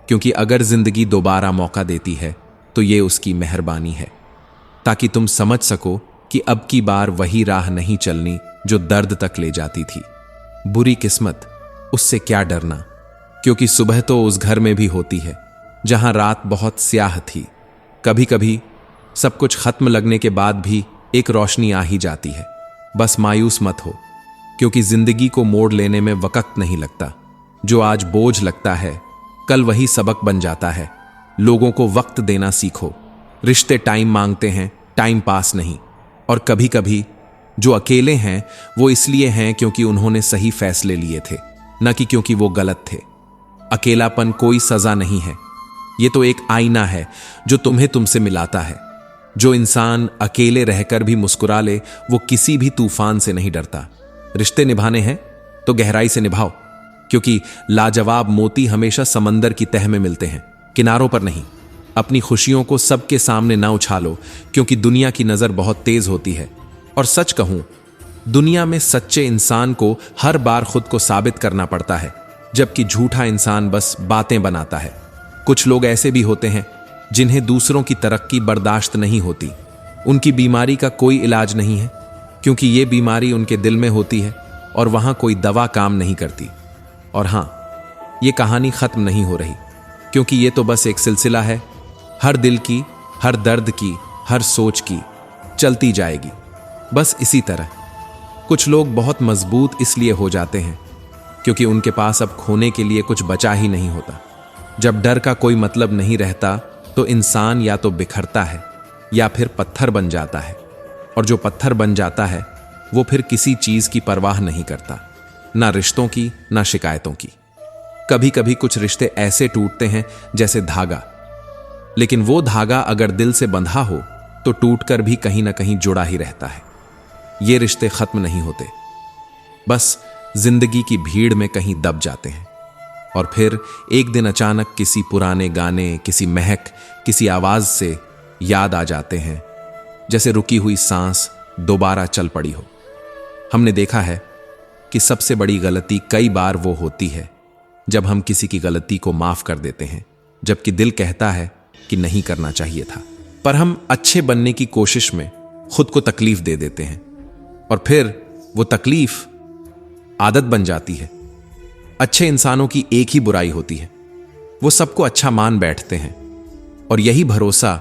क्योंकि अगर जिंदगी दोबारा मौका देती है तो ये उसकी मेहरबानी है, ताकि तुम समझ सको कि अब की बार वही राह नहीं चलनी जो दर्द तक ले जाती थी। बुरी किस्मत, उससे क्या डरना, क्योंकि सुबह तो उस घर में भी होती है जहां रात बहुत स्याह थी। कभी कभी सब कुछ खत्म लगने के बाद भी एक रोशनी आ ही जाती है। बस मायूस मत हो, क्योंकि जिंदगी को मोड़ लेने में वक्त नहीं लगता। जो आज बोझ लगता है कल वही सबक बन जाता है। लोगों को वक्त देना सीखो। रिश्ते टाइम मांगते हैं, टाइम पास नहीं। और कभी कभी जो अकेले हैं वो इसलिए हैं क्योंकि उन्होंने सही फैसले लिए थे, न कि क्योंकि वो गलत थे। अकेलापन कोई सजा नहीं है, ये तो एक आईना है जो तुम्हें तुमसे मिलाता है। जो इंसान अकेले रहकर भी मुस्कुरा ले वो किसी भी तूफान से नहीं डरता। रिश्ते निभाने हैं तो गहराई से निभाओ, क्योंकि लाजवाब मोती हमेशा समंदर की तह में मिलते हैं, किनारों पर नहीं। अपनी खुशियों को सबके सामने ना उछालो, क्योंकि दुनिया की नजर बहुत तेज होती है। और सच कहूं, दुनिया में सच्चे इंसान को हर बार खुद को साबित करना पड़ता है, जबकि झूठा इंसान बस बातें बनाता है। कुछ लोग ऐसे भी होते हैं जिन्हें दूसरों की तरक्की बर्दाश्त नहीं होती। उनकी बीमारी का कोई इलाज नहीं है, क्योंकि ये बीमारी उनके दिल में होती है और वहां कोई दवा काम नहीं करती। और हां, ये कहानी खत्म नहीं हो रही, क्योंकि ये तो बस एक सिलसिला है। हर दिल की हर दर्द की, हर सोच की चलती जाएगी। बस इसी तरह कुछ लोग बहुत मजबूत इसलिए हो जाते हैं क्योंकि उनके पास अब खोने के लिए कुछ बचा ही नहीं होता। जब डर का कोई मतलब नहीं रहता तो इंसान या तो बिखरता है या फिर पत्थर बन जाता है, और जो पत्थर बन जाता है वो फिर किसी चीज की परवाह नहीं करता, ना रिश्तों की ना शिकायतों की। कभी कभी कुछ रिश्ते ऐसे टूटते हैं जैसे धागा, लेकिन वो धागा अगर दिल से बंधा हो तो टूटकर भी कहीं ना कहीं जुड़ा ही रहता है। ये रिश्ते खत्म नहीं होते, बस जिंदगी की भीड़ में कहीं दब जाते हैं और फिर एक दिन अचानक किसी पुराने गाने, किसी महक, किसी आवाज से याद आ जाते हैं, जैसे रुकी हुई सांस दोबारा चल पड़ी हो। हमने देखा है कि सबसे बड़ी गलती कई बार वो होती है जब हम किसी की गलती को माफ कर देते हैं, जबकि दिल कहता है कि नहीं करना चाहिए था, पर हम अच्छे बनने की कोशिश में खुद को तकलीफ दे देते हैं और फिर वो तकलीफ आदत बन जाती है। अच्छे इंसानों की एक ही बुराई होती है, वो सबको अच्छा मान बैठते हैं और यही भरोसा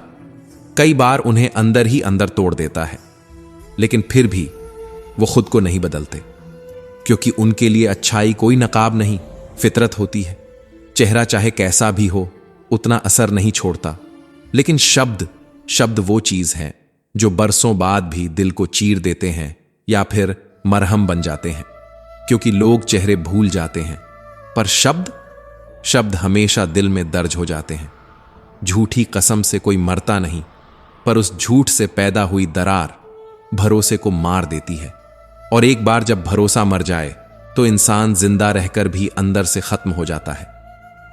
कई बार उन्हें अंदर ही अंदर तोड़ देता है। लेकिन फिर भी वो खुद को नहीं बदलते, क्योंकि उनके लिए अच्छाई कोई नकाब नहीं, फितरत होती है। चेहरा चाहे कैसा भी हो उतना असर नहीं छोड़ता, लेकिन शब्द वो चीज है जो बरसों बाद भी दिल को चीर देते हैं या फिर मरहम बन जाते हैं। क्योंकि लोग चेहरे भूल जाते हैं, पर शब्द हमेशा दिल में दर्ज हो जाते हैं। झूठी कसम से कोई मरता नहीं, पर उस झूठ से पैदा हुई दरार भरोसे को मार देती है। और एक बार जब भरोसा मर जाए तो इंसान जिंदा रहकर भी अंदर से खत्म हो जाता है।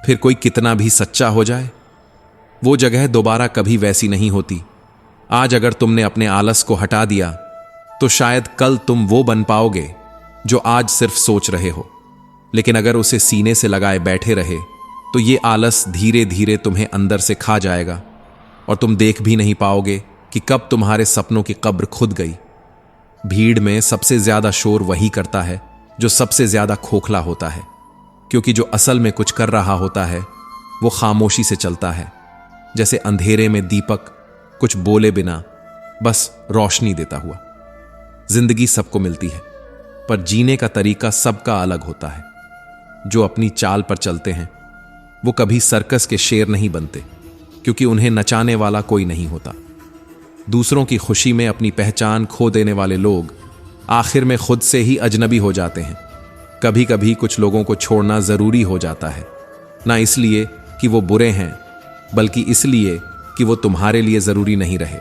फिर कोई कितना भी सच्चा हो जाए, वो जगह दोबारा कभी वैसी नहीं होती। आज अगर तुमने अपने आलस को हटा दिया तो शायद कल तुम वो बन पाओगे जो आज सिर्फ सोच रहे हो। लेकिन अगर उसे सीने से लगाए बैठे रहे तो ये आलस धीरे धीरे तुम्हें अंदर से खा जाएगा और तुम देख भी नहीं पाओगे कि कब तुम्हारे सपनों की कब्र खुद गई। भीड़ में सबसे ज्यादा शोर वही करता है जो सबसे ज्यादा खोखला होता है, क्योंकि जो असल में कुछ कर रहा होता है वो खामोशी से चलता है, जैसे अंधेरे में दीपक कुछ बोले बिना बस रोशनी देता हुआ। जिंदगी सबको मिलती है, पर जीने का तरीका सबका अलग होता है। जो अपनी चाल पर चलते हैं वो कभी सर्कस के शेर नहीं बनते, क्योंकि उन्हें नचाने वाला कोई नहीं होता। दूसरों की खुशी में अपनी पहचान खो देने वाले लोग आखिर में खुद से ही अजनबी हो जाते हैं। कभी कभी कुछ लोगों को छोड़ना जरूरी हो जाता है, ना इसलिए कि वो बुरे हैं, बल्कि इसलिए कि वो तुम्हारे लिए जरूरी नहीं रहे।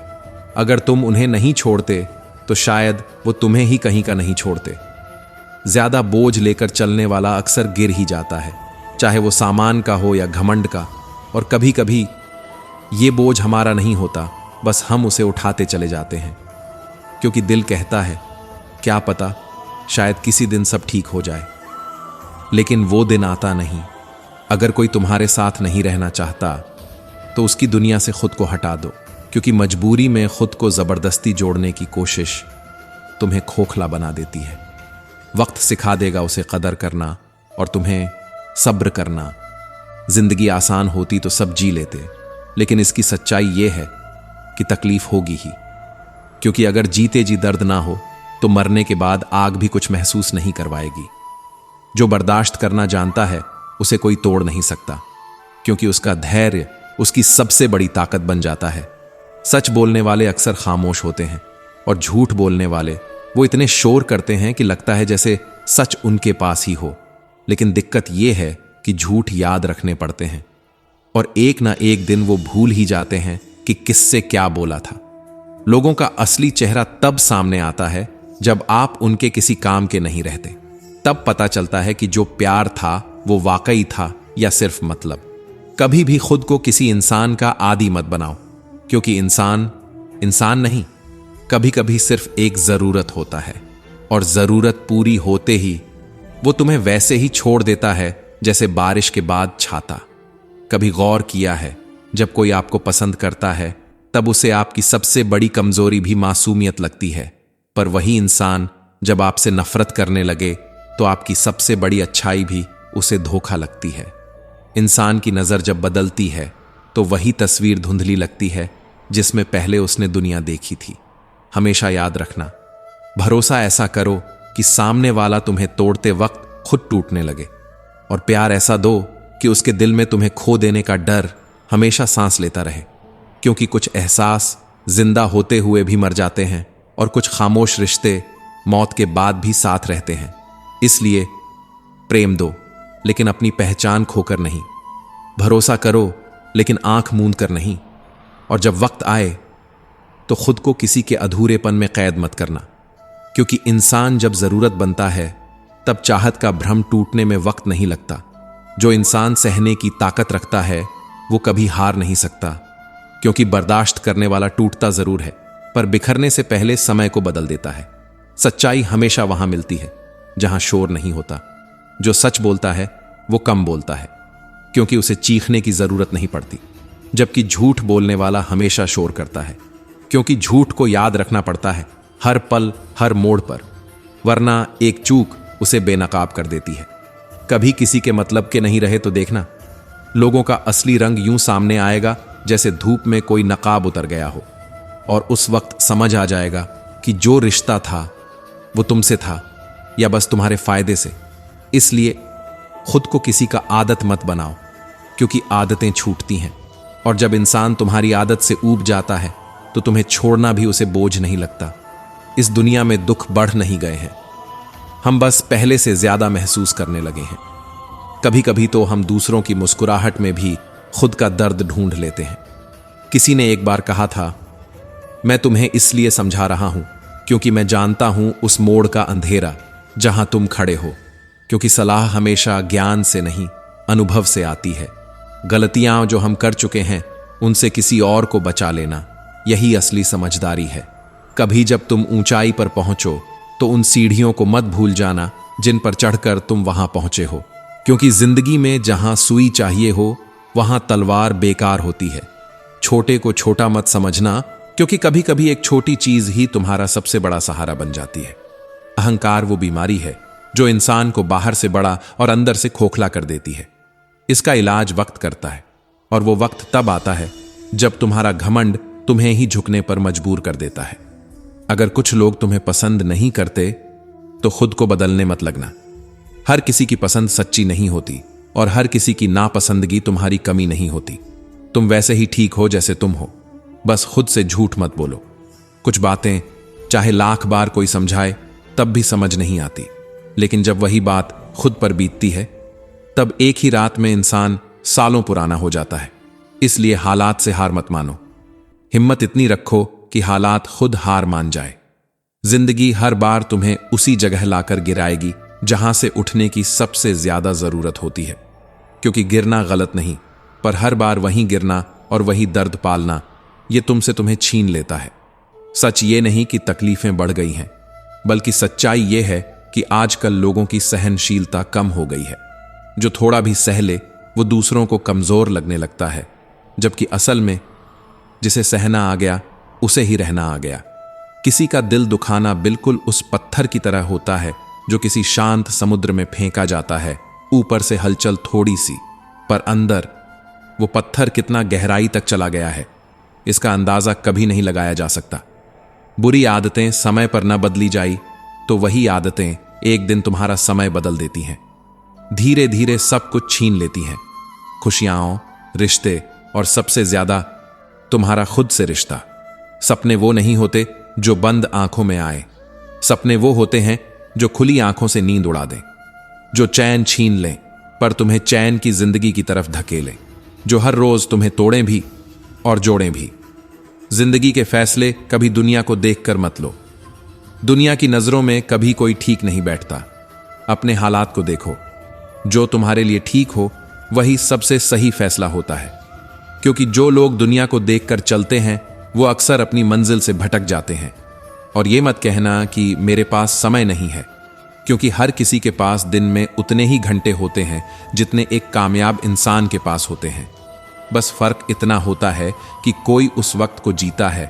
अगर तुम उन्हें नहीं छोड़ते तो शायद वो तुम्हें ही कहीं का नहीं छोड़ते। ज्यादा बोझ लेकर चलने वाला अक्सर गिर ही जाता है, चाहे वो सामान का हो या घमंड का। और कभी कभी ये बोझ हमारा नहीं होता, बस हम उसे उठाते चले जाते हैं, क्योंकि दिल कहता है क्या पता शायद किसी दिन सब ठीक हो जाए। लेकिन वो दिन आता नहीं। अगर कोई तुम्हारे साथ नहीं रहना चाहता तो उसकी दुनिया से खुद को हटा दो, क्योंकि मजबूरी में खुद को जबरदस्ती जोड़ने की कोशिश तुम्हें खोखला बना देती है। वक्त सिखा देगा उसे कदर करना और तुम्हें सब्र करना। जिंदगी आसान होती तो सब जी लेते, लेकिन इसकी सच्चाई यह है कि तकलीफ होगी ही, क्योंकि अगर जीते जी दर्द ना हो तो मरने के बाद आग भी कुछ महसूस नहीं करवाएगी। जो बर्दाश्त करना जानता है उसे कोई तोड़ नहीं सकता, क्योंकि उसका धैर्य उसकी सबसे बड़ी ताकत बन जाता है। सच बोलने वाले अक्सर खामोश होते हैं और झूठ बोलने वाले वो इतने शोर करते हैं कि लगता है जैसे सच उनके पास ही हो। लेकिन दिक्कत यह है कि झूठ याद रखने पड़ते हैं और एक ना एक दिन वो भूल ही जाते हैं कि किससे क्या बोला था। लोगों का असली चेहरा तब सामने आता है जब आप उनके किसी काम के नहीं रहते। तब पता चलता है कि जो प्यार था वो वाकई था या सिर्फ मतलब। कभी भी खुद को किसी इंसान का आदी मत बनाओ, क्योंकि इंसान नहीं, कभी कभी सिर्फ एक जरूरत होता है, और जरूरत पूरी होते ही वो तुम्हें वैसे ही छोड़ देता है जैसे बारिश के बाद छाता। कभी गौर किया है, जब कोई आपको पसंद करता है तब उसे आपकी सबसे बड़ी कमजोरी भी मासूमियत लगती है, पर वही इंसान जब आपसे नफरत करने लगे तो आपकी सबसे बड़ी अच्छाई भी उसे धोखा लगती है। इंसान की नजर जब बदलती है तो वही तस्वीर धुंधली लगती है जिसमें पहले उसने दुनिया देखी थी। हमेशा याद रखना, भरोसा ऐसा करो कि सामने वाला तुम्हें तोड़ते वक्त खुद टूटने लगे, और प्यार ऐसा दो कि उसके दिल में तुम्हें खो देने का डर हमेशा सांस लेता रहे। क्योंकि कुछ एहसास जिंदा होते हुए भी मर जाते हैं और कुछ खामोश रिश्ते मौत के बाद भी साथ रहते हैं। इसलिए प्रेम दो, लेकिन अपनी पहचान खोकर नहीं। भरोसा करो, लेकिन आंख मूंद कर नहीं। और जब वक्त आए तो खुद को किसी के अधूरेपन में कैद मत करना, क्योंकि इंसान जब जरूरत बनता है तब चाहत का भ्रम टूटने में वक्त नहीं लगता। जो इंसान सहने की ताकत रखता है वो कभी हार नहीं सकता, क्योंकि बर्दाश्त करने वाला टूटता जरूर है, पर बिखरने से पहले समय को बदल देता है। सच्चाई हमेशा वहां मिलती है जहां शोर नहीं होता। जो सच बोलता है वो कम बोलता है, क्योंकि उसे चीखने की जरूरत नहीं पड़ती, जबकि झूठ बोलने वाला हमेशा शोर करता है, क्योंकि झूठ को याद रखना पड़ता है हर पल हर मोड़ पर, वरना एक चूक उसे बेनकाब कर देती है। कभी किसी के मतलब के नहीं रहे तो देखना, लोगों का असली रंग यूं सामने आएगा जैसे धूप में कोई नकाब उतर गया हो, और उस वक्त समझ आ जाएगा कि जो रिश्ता था वो तुमसे था या बस तुम्हारे फायदे से। इसलिए खुद को किसी का आदत मत बनाओ, क्योंकि आदतें छूटती हैं, और जब इंसान तुम्हारी आदत से ऊब जाता है तो तुम्हें छोड़ना भी उसे बोझ नहीं लगता। इस दुनिया में दुख बढ़ नहीं गए हैं, हम बस पहले से ज्यादा महसूस करने लगे हैं। कभी कभी तो हम दूसरों की मुस्कुराहट में भी खुद का दर्द ढूंढ लेते हैं। किसी ने एक बार कहा था, मैं तुम्हें इसलिए समझा रहा हूं क्योंकि मैं जानता हूं उस मोड़ का अंधेरा जहां तुम खड़े हो। क्योंकि सलाह हमेशा ज्ञान से नहीं, अनुभव से आती है। गलतियां जो हम कर चुके हैं उनसे किसी और को बचा लेना, यही असली समझदारी है। कभी जब तुम ऊंचाई पर पहुंचो तो उन सीढ़ियों को मत भूल जाना जिन पर चढ़कर तुम वहां पहुंचे हो, क्योंकि जिंदगी में जहां सुई चाहिए हो वहां तलवार बेकार होती है। छोटे को छोटा मत समझना, क्योंकि कभी कभी एक छोटी चीज ही तुम्हारा सबसे बड़ा सहारा बन जाती है। अहंकार वो बीमारी है जो इंसान को बाहर से बड़ा और अंदर से खोखला कर देती है। इसका इलाज वक्त करता है, और वो वक्त तब आता है जब तुम्हारा घमंड तुम्हें ही झुकने पर मजबूर कर देता है। अगर कुछ लोग तुम्हें पसंद नहीं करते तो खुद को बदलने मत लगना। हर किसी की पसंद सच्ची नहीं होती, और हर किसी की नापसंदगी तुम्हारी कमी नहीं होती। तुम वैसे ही ठीक हो जैसे तुम हो, बस खुद से झूठ मत बोलो। कुछ बातें चाहे लाख बार कोई समझाए तब भी समझ नहीं आती, लेकिन जब वही बात खुद पर बीतती है तब एक ही रात में इंसान सालों पुराना हो जाता है। इसलिए हालात से हार मत मानो, हिम्मत इतनी रखो कि हालात खुद हार मान जाए। जिंदगी हर बार तुम्हें उसी जगह लाकर गिराएगी जहां से उठने की सबसे ज्यादा जरूरत होती है, क्योंकि गिरना गलत नहीं, पर हर बार वहीं गिरना और वही दर्द पालना ये तुमसे तुम्हें छीन लेता है। सच ये नहीं कि तकलीफें बढ़ गई हैं, बल्कि सच्चाई ये है कि आजकल लोगों की सहनशीलता कम हो गई है। जो थोड़ा भी सह ले वो दूसरों को कमजोर लगने लगता है, जबकि असल में जिसे सहना आ गया उसे ही रहना आ गया। किसी का दिल दुखाना बिल्कुल उस पत्थर की तरह होता है जो किसी शांत समुद्र में फेंका जाता है। ऊपर से हलचल थोड़ी सी, पर अंदर वो पत्थर कितना गहराई तक चला गया है इसका अंदाजा कभी नहीं लगाया जा सकता। बुरी आदतें समय पर न बदली जाई तो वही आदतें एक दिन तुम्हारा समय बदल देती हैं। धीरे धीरे सब कुछ छीन लेती हैं, खुशियां, रिश्ते, और सबसे ज्यादा तुम्हारा खुद से रिश्ता। सपने वो नहीं होते जो बंद आंखों में आए, सपने वो होते हैं जो खुली आंखों से नींद उड़ा दें, जो चैन छीन लें पर तुम्हें चैन की जिंदगी की तरफ धकेलें, जो हर रोज तुम्हें तोड़ें भी और जोड़ें भी। जिंदगी के फैसले कभी दुनिया को देखकर मत लो। दुनिया की नजरों में कभी कोई ठीक नहीं बैठता। अपने हालात को देखो, जो तुम्हारे लिए ठीक हो वही सबसे सही फैसला होता है। क्योंकि जो लोग दुनिया को देखकर चलते हैं वो अक्सर अपनी मंजिल से भटक जाते हैं। और ये मत कहना कि मेरे पास समय नहीं है, क्योंकि हर किसी के पास दिन में उतने ही घंटे होते हैं जितने एक कामयाब इंसान के पास होते हैं। बस फर्क इतना होता है कि कोई उस वक्त को जीता है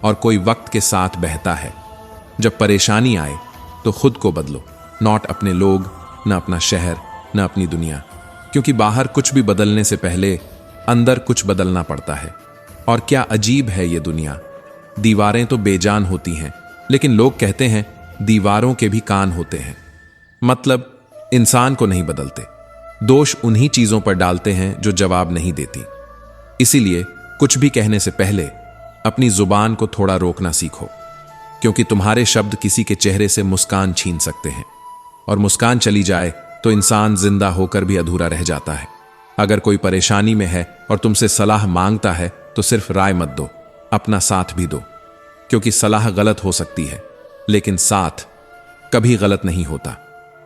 और कोई वक्त के साथ बहता है। जब परेशानी आए तो खुद को बदलो, नॉट अपने लोग, न अपना शहर, न अपनी दुनिया, क्योंकि बाहर कुछ भी बदलने से पहले अंदर कुछ बदलना पड़ता है। और क्या अजीब है ये दुनिया। दीवारें तो बेजान होती हैं, लेकिन लोग कहते हैं दीवारों के भी कान होते हैं। मतलब इंसान को नहीं बदलते, दोष उन्हीं चीजों पर डालते हैं जो जवाब नहीं देती। इसीलिए कुछ भी कहने से पहले अपनी जुबान को थोड़ा रोकना सीखो, क्योंकि तुम्हारे शब्द किसी के चेहरे से मुस्कान छीन सकते हैं, और मुस्कान चली जाए तो इंसान जिंदा होकर भी अधूरा रह जाता है। अगर कोई परेशानी में है और तुमसे सलाह मांगता है तो सिर्फ राय मत दो, अपना साथ भी दो, क्योंकि सलाह गलत हो सकती है लेकिन साथ कभी गलत नहीं होता।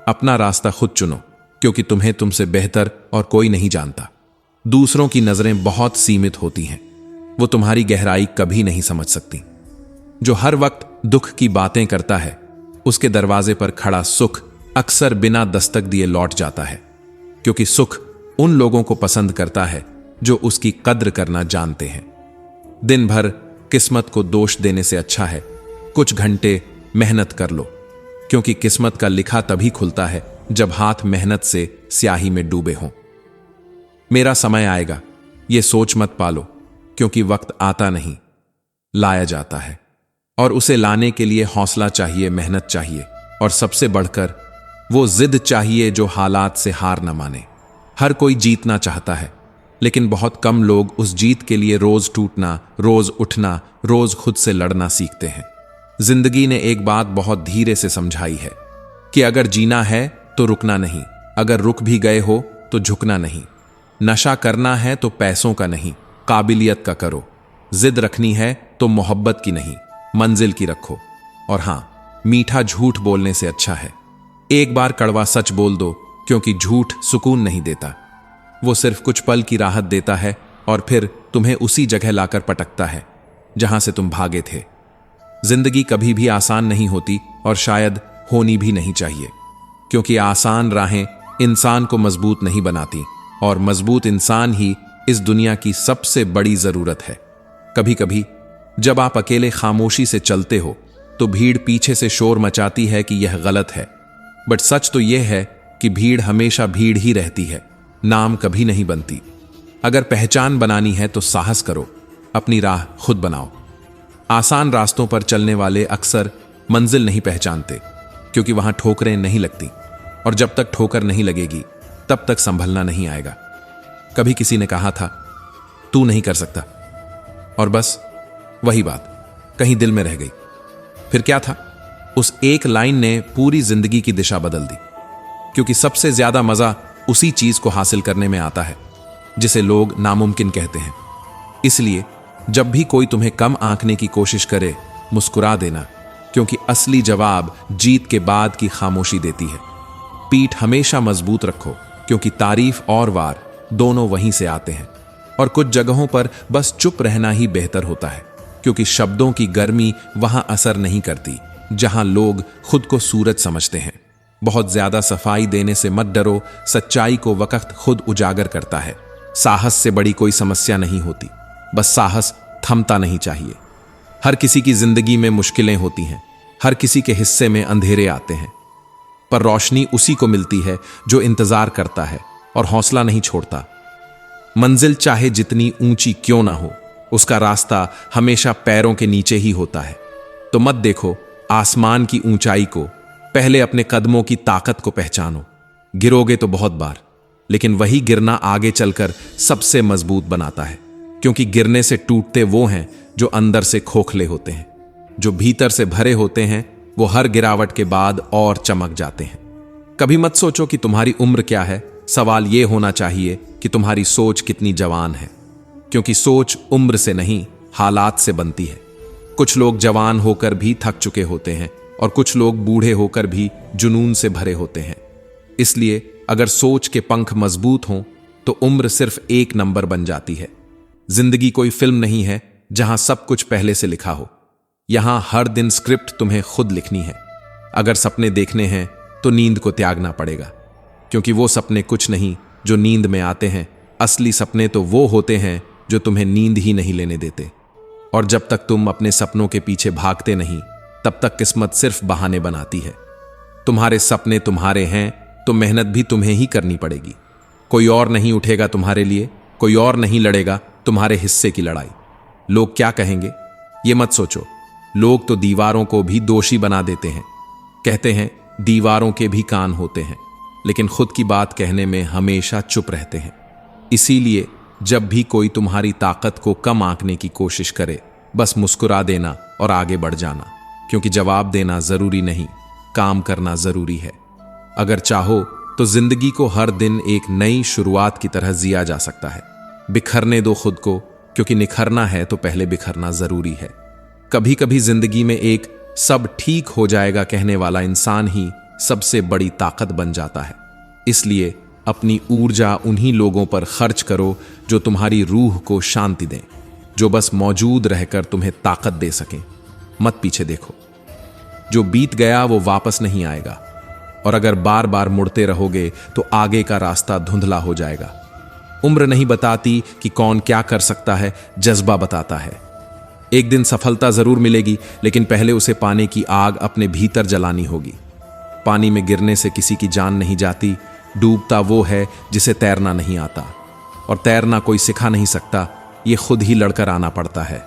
अपना रास्ता खुद चुनो, क्योंकि तुम्हें तुमसे बेहतर और कोई नहीं जानता। दूसरों की नजरें बहुत सीमित होती हैं, वो तुम्हारी गहराई कभी नहीं समझ सकती। जो हर वक्त दुख की बातें करता है, उसके दरवाजे पर खड़ा सुख अक्सर बिना दस्तक दिए लौट जाता है, क्योंकि सुख उन लोगों को पसंद करता है जो उसकी कद्र करना जानते हैं। दिन भर किस्मत को दोष देने से अच्छा है कुछ घंटे मेहनत कर लो, क्योंकि किस्मत का लिखा तभी खुलता है जब हाथ मेहनत से स्याही में डूबे हों। मेरा समय आएगा ये सोच मत पालो, क्योंकि वक्त आता नहीं, लाया जाता है, और उसे लाने के लिए हौसला चाहिए, मेहनत चाहिए, और सबसे बढ़कर वो जिद चाहिए जो हालात से हार न माने। हर कोई जीतना चाहता है, लेकिन बहुत कम लोग उस जीत के लिए रोज टूटना, रोज उठना, रोज खुद से लड़ना सीखते हैं। जिंदगी ने एक बात बहुत धीरे से समझाई है कि अगर जीना है तो रुकना नहीं, अगर रुक भी गए हो तो झुकना नहीं। नशा करना है तो पैसों का नहीं, काबिलियत का करो। जिद रखनी है तो मोहब्बत की नहीं, मंजिल की रखो। और हां, मीठा झूठ बोलने से अच्छा है। एक बार कड़वा सच बोल दो, क्योंकि झूठ सुकून नहीं देता, वो सिर्फ कुछ पल की राहत देता है और फिर तुम्हें उसी जगह लाकर पटकता है जहां से तुम भागे थे। जिंदगी कभी भी आसान नहीं होती, और शायद होनी भी नहीं चाहिए, क्योंकि आसान राहें इंसान को मजबूत नहीं बनाती, और मजबूत इंसान ही इस दुनिया की सबसे बड़ी जरूरत है। कभी कभी जब आप अकेले खामोशी से चलते हो तो भीड़ पीछे से शोर मचाती है कि यह गलत है, बट सच तो यह है कि भीड़ हमेशा भीड़ ही रहती है, नाम कभी नहीं बनती। अगर पहचान बनानी है तो साहस करो, अपनी राह खुद बनाओ। आसान रास्तों पर चलने वाले अक्सर मंजिल नहीं पहचानते, क्योंकि वहां ठोकरें नहीं लगती, और जब तक ठोकर नहीं लगेगी तब तक संभलना नहीं आएगा। कभी किसी ने कहा था तू नहीं कर सकता, और बस वही बात कहीं दिल में रह गई। फिर क्या था, उस एक लाइन ने पूरी जिंदगी की दिशा बदल दी, क्योंकि सबसे ज्यादा मजा उसी चीज को हासिल करने में आता है जिसे लोग नामुमकिन कहते हैं। इसलिए जब भी कोई तुम्हें कम आंकने की कोशिश करे, मुस्कुरा देना, क्योंकि असली जवाब जीत के बाद की खामोशी देती है। पीठ हमेशा मजबूत रखो, क्योंकि तारीफ और वार दोनों वहीं से आते हैं, और कुछ जगहों पर बस चुप रहना ही बेहतर होता है, क्योंकि शब्दों की गर्मी वहां असर नहीं करती जहां लोग खुद को सूरज समझते हैं। बहुत ज्यादा सफाई देने से मत डरो, सच्चाई को वक्त खुद उजागर करता है। साहस से बड़ी कोई समस्या नहीं होती, बस साहस थमता नहीं चाहिए। हर किसी की जिंदगी में मुश्किलें होती हैं, हर किसी के हिस्से में अंधेरे आते हैं, पर रोशनी उसी को मिलती है जो इंतजार करता है और हौसला नहीं छोड़ता। मंजिल चाहे जितनी ऊंची क्यों ना हो, उसका रास्ता हमेशा पैरों के नीचे ही होता है। तो मत देखो आसमान की ऊंचाई को, पहले अपने कदमों की ताकत को पहचानो। गिरोगे तो बहुत बार, लेकिन वही गिरना आगे चलकर सबसे मजबूत बनाता है, क्योंकि गिरने से टूटते वो हैं जो अंदर से खोखले होते हैं। जो भीतर से भरे होते हैं वो हर गिरावट के बाद और चमक जाते हैं। कभी मत सोचो कि तुम्हारी उम्र क्या है, सवाल यह होना चाहिए कि तुम्हारी सोच कितनी जवान है, क्योंकि सोच उम्र से नहीं हालात से बनती है। कुछ लोग जवान होकर भी थक चुके होते हैं, और कुछ लोग बूढ़े होकर भी जुनून से भरे होते हैं। इसलिए अगर सोच के पंख मजबूत हों तो उम्र सिर्फ एक नंबर बन जाती है। जिंदगी कोई फिल्म नहीं है जहां सब कुछ पहले से लिखा हो। यहां हर दिन स्क्रिप्ट तुम्हें खुद लिखनी है। अगर सपने देखने हैं तो नींद को त्यागना पड़ेगा, क्योंकि वो सपने कुछ नहीं जो नींद में आते हैं। असली सपने तो वो होते हैं जो तुम्हें नींद ही नहीं लेने देते। और जब तक तुम अपने सपनों के पीछे भागते नहीं, तब तक किस्मत सिर्फ बहाने बनाती है। तुम्हारे सपने तुम्हारे हैं तो मेहनत भी तुम्हें ही करनी पड़ेगी। कोई और नहीं उठेगा तुम्हारे लिए, कोई और नहीं लड़ेगा तुम्हारे हिस्से की लड़ाई। लोग क्या कहेंगे, ये मत सोचो। लोग तो दीवारों को भी दोषी बना देते हैं। कहते हैं दीवारों के भी कान होते हैं, लेकिन खुद की बात कहने में हमेशा चुप रहते हैं। इसीलिए जब भी कोई तुम्हारी ताकत को कम आंकने की कोशिश करे, बस मुस्कुरा देना और आगे बढ़ जाना, क्योंकि जवाब देना जरूरी नहीं, काम करना जरूरी है। अगर चाहो तो जिंदगी को हर दिन एक नई शुरुआत की तरह जिया जा सकता है। बिखरने दो खुद को, क्योंकि निखरना है तो पहले बिखरना जरूरी है। कभी कभी जिंदगी में एक सब ठीक हो जाएगा कहने वाला इंसान ही सबसे बड़ी ताकत बन जाता है। इसलिए अपनी ऊर्जा उन्हीं लोगों पर खर्च करो जो तुम्हारी रूह को शांति दें, जो बस मौजूद रहकर तुम्हें ताकत दे सकें। मत पीछे देखो, जो बीत गया वो वापस नहीं आएगा, और अगर बार बार मुड़ते रहोगे तो आगे का रास्ता धुंधला हो जाएगा। उम्र नहीं बताती कि कौन क्या कर सकता है, जज्बा बताता है। एक दिन सफलता जरूर मिलेगी, लेकिन पहले उसे पाने की आग अपने भीतर जलानी होगी। पानी में गिरने से किसी की जान नहीं जाती, डूबता वो है जिसे तैरना नहीं आता, और तैरना कोई सिखा नहीं सकता, ये खुद ही लड़कर आना पड़ता है।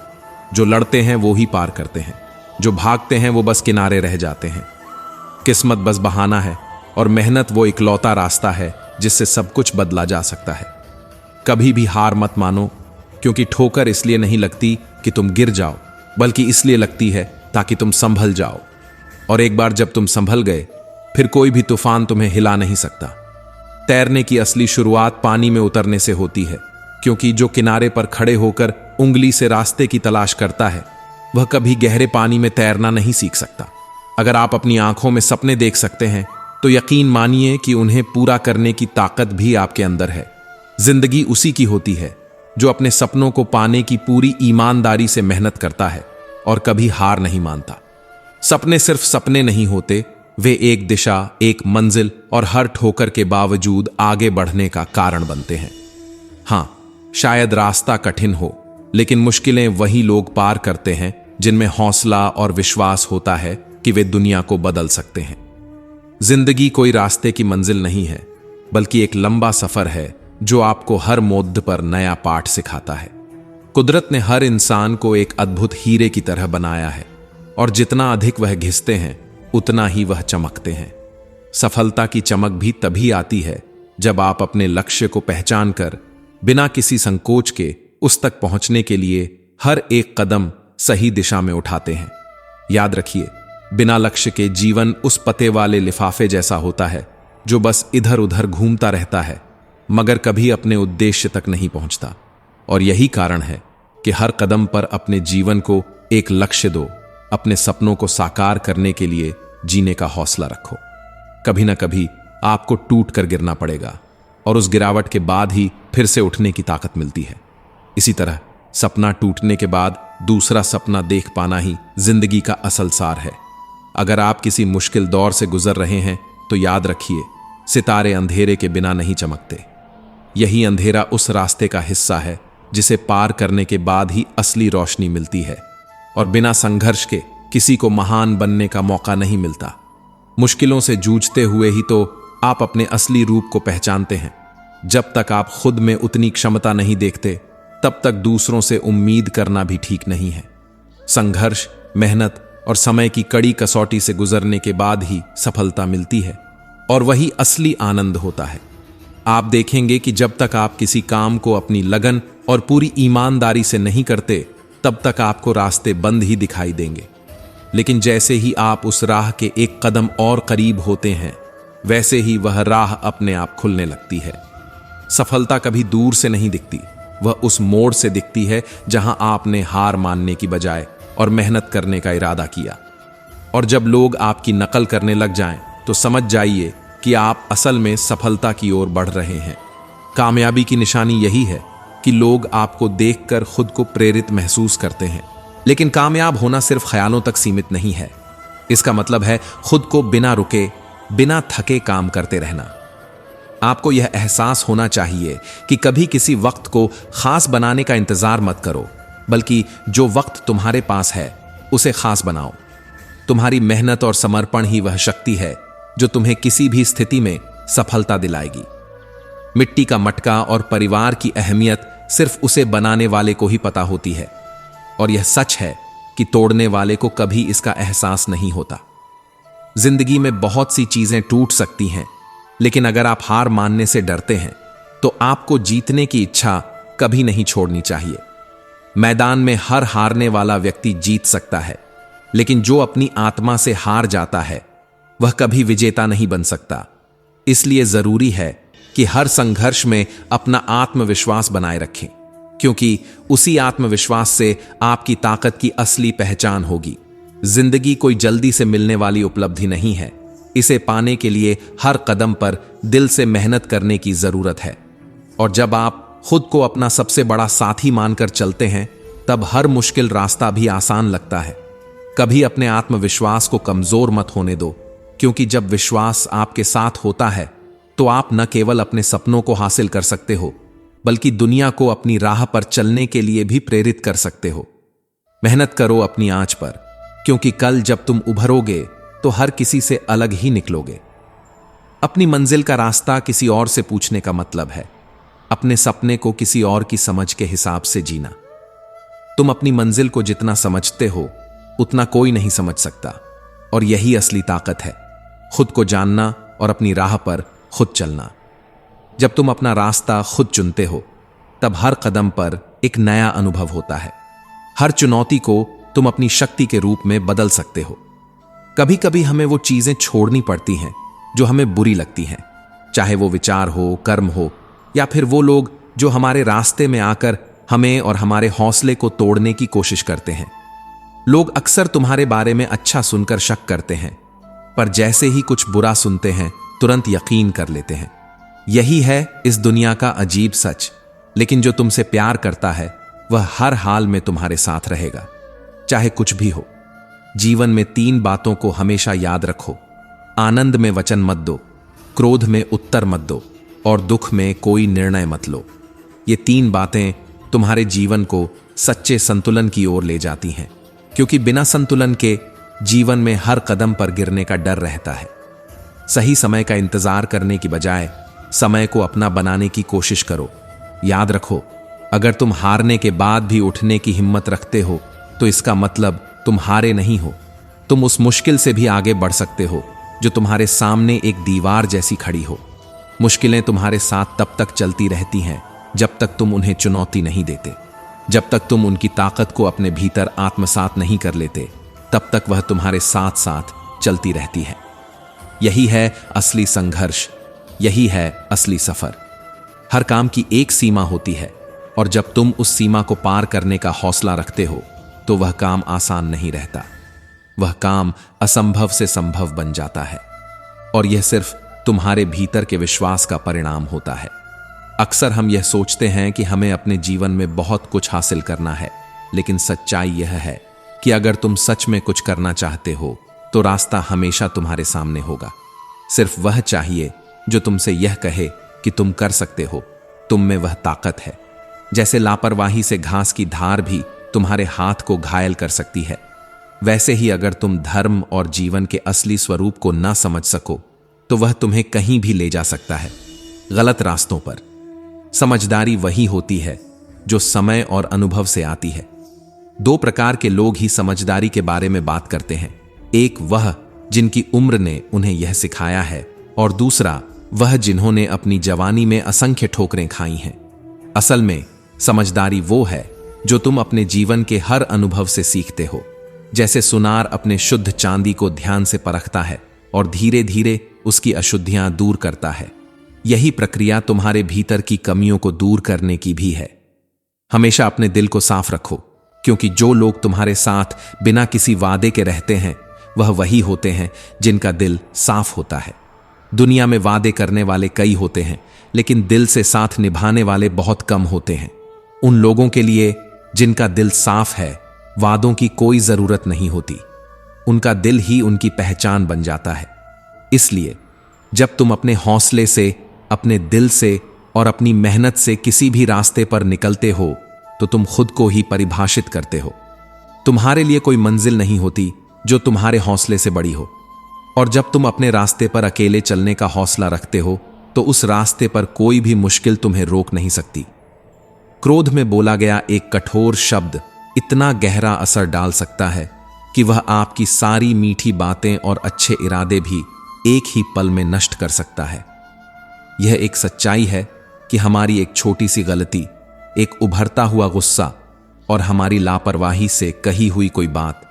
जो लड़ते हैं वो ही पार करते हैं, जो भागते हैं वो बस किनारे रह जाते हैं। किस्मत बस बहाना है, और मेहनत वो इकलौता रास्ता है जिससे सब कुछ बदला जा सकता है। कभी भी हार मत मानो, क्योंकि ठोकर इसलिए नहीं लगती कि तुम गिर जाओ, बल्कि इसलिए लगती है ताकि तुम संभल जाओ। और एक बार जब तुम संभल गए, फिर कोई भी तूफान तुम्हें हिला नहीं सकता। तैरने की असली शुरुआत पानी में उतरने से होती है, क्योंकि जो किनारे पर खड़े होकर उंगली से रास्ते की तलाश करता है, वह कभी गहरे पानी में तैरना नहीं सीख सकता। अगर आप अपनी आंखों में सपने देख सकते हैं, तो यकीन मानिए कि उन्हें पूरा करने की ताकत भी आपके अंदर है। जिंदगी उसी की होती है जो अपने सपनों को पाने की पूरी ईमानदारी से मेहनत करता है और कभी हार नहीं मानता। सपने सिर्फ सपने नहीं होते, वे एक दिशा, एक मंजिल और हर ठोकर के बावजूद आगे बढ़ने का कारण बनते हैं। हां, शायद रास्ता कठिन हो, लेकिन मुश्किलें वही लोग पार करते हैं जिनमें हौसला और विश्वास होता है कि वे दुनिया को बदल सकते हैं। जिंदगी कोई रास्ते की मंजिल नहीं है, बल्कि एक लंबा सफर है जो आपको हर मोड़ पर नया पाठ सिखाता है। कुदरत ने हर इंसान को एक अद्भुत हीरे की तरह बनाया है, और जितना अधिक वह घिसते हैं उतना ही वह चमकते हैं। सफलता की चमक भी तभी आती है जब आप अपने लक्ष्य को पहचान कर बिना किसी संकोच के उस तक पहुंचने के लिए हर एक कदम सही दिशा में उठाते हैं। याद रखिए, बिना लक्ष्य के जीवन उस पते वाले लिफाफे जैसा होता है जो बस इधर उधर घूमता रहता है, मगर कभी अपने उद्देश्य तक नहीं पहुंचता। और यही कारण है कि हर कदम पर अपने जीवन को एक लक्ष्य दो, अपने सपनों को साकार करने के लिए जीने का हौसला रखो। कभी ना कभी आपको टूट कर गिरना पड़ेगा, और उस गिरावट के बाद ही फिर से उठने की ताकत मिलती है। इसी तरह सपना टूटने के बाद दूसरा सपना देख पाना ही जिंदगी का असल सार है। अगर आप किसी मुश्किल दौर से गुजर रहे हैं, तो याद रखिए, सितारे अंधेरे के बिना नहीं चमकते। यही अंधेरा उस रास्ते का हिस्सा है जिसे पार करने के बाद ही असली रोशनी मिलती है, और बिना संघर्ष के किसी को महान बनने का मौका नहीं मिलता। मुश्किलों से जूझते हुए ही तो आप अपने असली रूप को पहचानते हैं। जब तक आप खुद में उतनी क्षमता नहीं देखते, तब तक दूसरों से उम्मीद करना भी ठीक नहीं है। संघर्ष, मेहनत और समय की कड़ी कसौटी से गुजरने के बाद ही सफलता मिलती है, और वही असली आनंद होता है। आप देखेंगे कि जब तक आप किसी काम को अपनी लगन और पूरी ईमानदारी से नहीं करते, तब तक आपको रास्ते बंद ही दिखाई देंगे। लेकिन जैसे ही आप उस राह के एक कदम और करीब होते हैं, वैसे ही वह राह अपने आप खुलने लगती है। सफलता कभी दूर से नहीं दिखती, वह उस मोड़ से दिखती है जहां आपने हार मानने की बजाय और मेहनत करने का इरादा किया। और जब लोग आपकी नकल करने लग जाएं, तो समझ जाइए कि आप असल में सफलता की ओर बढ़ रहे हैं। कामयाबी की निशानी यही है कि लोग आपको देखकर खुद को प्रेरित महसूस करते हैं। लेकिन कामयाब होना सिर्फ ख्यालों तक सीमित नहीं है। इसका मतलब है खुद को बिना रुके, बिना थके काम करते रहना। आपको यह एहसास होना चाहिए कि कभी किसी वक्त को खास बनाने का इंतजार मत करो, बल्कि जो वक्त तुम्हारे पास है उसे खास बनाओ। तुम्हारी मेहनत और समर्पण ही वह शक्ति है जो तुम्हें किसी भी स्थिति में सफलता दिलाएगी। मिट्टी का मटका और परिवार की अहमियत सिर्फ उसे बनाने वाले को ही पता होती है। और यह सच है कि तोड़ने वाले को कभी इसका एहसास नहीं होता। जिंदगी में बहुत सी चीजें टूट सकती हैं, लेकिन अगर आप हार मानने से डरते हैं तो आपको जीतने की इच्छा कभी नहीं छोड़नी चाहिए। मैदान में हर हारने वाला व्यक्ति जीत सकता है, लेकिन जो अपनी आत्मा से हार जाता है वह कभी विजेता नहीं बन सकता। इसलिए जरूरी है कि हर संघर्ष में अपना आत्मविश्वास बनाए रखें, क्योंकि उसी आत्मविश्वास से आपकी ताकत की असली पहचान होगी। जिंदगी कोई जल्दी से मिलने वाली उपलब्धि नहीं है। इसे पाने के लिए हर कदम पर दिल से मेहनत करने की जरूरत है। और जब आप खुद को अपना सबसे बड़ा साथी मानकर चलते हैं, तब हर मुश्किल रास्ता भी आसान लगता है। कभी अपने आत्मविश्वास को कमजोर मत होने दो, क्योंकि जब विश्वास आपके साथ होता है तो आप न केवल अपने सपनों को हासिल कर सकते हो, बल्कि दुनिया को अपनी राह पर चलने के लिए भी प्रेरित कर सकते हो। मेहनत करो अपनी आंच पर, क्योंकि कल जब तुम उभरोगे तो हर किसी से अलग ही निकलोगे। अपनी मंजिल का रास्ता किसी और से पूछने का मतलब है अपने सपने को किसी और की समझ के हिसाब से जीना। तुम अपनी मंजिल को जितना समझते हो उतना कोई नहीं समझ सकता, और यही असली ताकत है, खुद को जानना और अपनी राह पर खुद चलना। जब तुम अपना रास्ता खुद चुनते हो, तब हर कदम पर एक नया अनुभव होता है। हर चुनौती को तुम अपनी शक्ति के रूप में बदल सकते हो। कभी कभी हमें वो चीजें छोड़नी पड़ती हैं जो हमें बुरी लगती हैं, चाहे वो विचार हो, कर्म हो, या फिर वो लोग जो हमारे रास्ते में आकर हमें और हमारे हौसले को तोड़ने की कोशिश करते हैं। लोग अक्सर तुम्हारे बारे में अच्छा सुनकर शक करते हैं, पर जैसे ही कुछ बुरा सुनते हैं तुरंत यकीन कर लेते हैं। यही है इस दुनिया का अजीब सच। लेकिन जो तुमसे प्यार करता है वह हर हाल में तुम्हारे साथ रहेगा, चाहे कुछ भी हो। जीवन में 3 बातों को हमेशा याद रखो। आनंद में वचन मत दो, क्रोध में उत्तर मत दो, और दुख में कोई निर्णय मत लो। ये 3 बातें तुम्हारे जीवन को सच्चे संतुलन की ओर ले जाती हैं, क्योंकि बिना संतुलन के जीवन में हर कदम पर गिरने का डर रहता है। सही समय का इंतजार करने की बजाय समय को अपना बनाने की कोशिश करो। याद रखो, अगर तुम हारने के बाद भी उठने की हिम्मत रखते हो तो इसका मतलब तुम हारे नहीं हो। तुम उस मुश्किल से भी आगे बढ़ सकते हो जो तुम्हारे सामने एक दीवार जैसी खड़ी हो। मुश्किलें तुम्हारे साथ तब तक चलती रहती हैं जब तक तुम उन्हें चुनौती नहीं देते। जब तक तुम उनकी ताकत को अपने भीतर आत्मसात नहीं कर लेते, तब तक वह तुम्हारे साथ साथ चलती रहती है। यही है असली संघर्ष, यही है असली सफर। हर काम की एक सीमा होती है, और जब तुम उस सीमा को पार करने का हौसला रखते हो तो वह काम आसान नहीं रहता। वह काम असंभव से संभव बन जाता है, और यह सिर्फ तुम्हारे भीतर के विश्वास का परिणाम होता है। अक्सर हम यह सोचते हैं कि हमें अपने जीवन में बहुत कुछ हासिल करना है, लेकिन सच्चाई यह है कि अगर तुम सच में कुछ करना चाहते हो तो रास्ता हमेशा तुम्हारे सामने होगा। सिर्फ वह चाहिए जो तुमसे यह कहे कि तुम कर सकते हो। तुम में वह ताकत है। जैसे लापरवाही से घास की धार भी तुम्हारे हाथ को घायल कर सकती है, वैसे ही अगर तुम धर्म और जीवन के असली स्वरूप को न समझ सको तो वह तुम्हें कहीं भी ले जा सकता है, गलत रास्तों पर। समझदारी वही होती है जो समय और अनुभव से आती है। 2 प्रकार के लोग ही समझदारी के बारे में बात करते हैं। एक वह जिनकी उम्र ने उन्हें यह सिखाया है, और दूसरा वह जिन्होंने अपनी जवानी में असंख्य ठोकरें खाई हैं। असल में समझदारी वो है जो तुम अपने जीवन के हर अनुभव से सीखते हो। जैसे सुनार अपने शुद्ध चांदी को ध्यान से परखता है और धीरे धीरे उसकी अशुद्धियां दूर करता है, यही प्रक्रिया तुम्हारे भीतर की कमियों को दूर करने की भी है। हमेशा अपने दिल को साफ रखो, क्योंकि जो लोग तुम्हारे साथ बिना किसी वादे के रहते हैं वह वही होते हैं जिनका दिल साफ होता है। दुनिया में वादे करने वाले कई होते हैं, लेकिन दिल से साथ निभाने वाले बहुत कम होते हैं। उन लोगों के लिए जिनका दिल साफ है, वादों की कोई जरूरत नहीं होती। उनका दिल ही उनकी पहचान बन जाता है। इसलिए जब तुम अपने हौसले से, अपने दिल से और अपनी मेहनत से किसी भी रास्ते पर निकलते हो तो तुम खुद को ही परिभाषित करते हो। तुम्हारे लिए कोई मंजिल नहीं होती जो तुम्हारे हौसले से बड़ी हो, और जब तुम अपने रास्ते पर अकेले चलने का हौसला रखते हो तो उस रास्ते पर कोई भी मुश्किल तुम्हें रोक नहीं सकती। क्रोध में बोला गया एक कठोर शब्द इतना गहरा असर डाल सकता है कि वह आपकी सारी मीठी बातें और अच्छे इरादे भी एक ही पल में नष्ट कर सकता है। यह एक सच्चाई है कि हमारी एक छोटी सी गलती, एक उभरता हुआ गुस्सा और हमारी लापरवाही से कही हुई कोई बात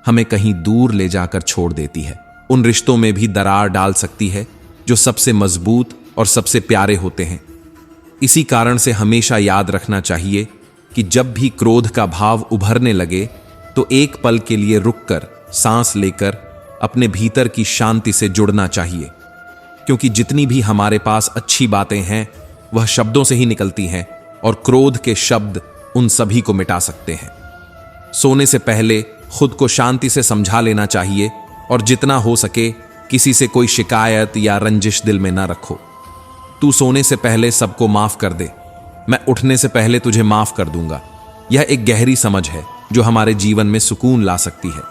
हमें कहीं दूर ले जाकर छोड़ देती है। उन रिश्तों में भी दरार डाल सकती है जो सबसे मजबूत और सबसे प्यारे होते हैं। इसी कारण से हमेशा याद रखना चाहिए कि जब भी क्रोध का भाव उभरने लगे तो एक पल के लिए रुककर सांस लेकर अपने भीतर की शांति से जुड़ना चाहिए, क्योंकि जितनी भी हमारे पास अच्छी बातें हैं वह शब्दों से ही निकलती हैं और क्रोध के शब्द उन सभी को मिटा सकते हैं। सोने से पहले खुद को शांति से समझा लेना चाहिए और जितना हो सके किसी से कोई शिकायत या रंजिश दिल में ना रखो। तू सोने से पहले सबको माफ कर दे, मैं उठने से पहले तुझे माफ कर दूंगा। यह एक गहरी समझ है जो हमारे जीवन में सुकून ला सकती है।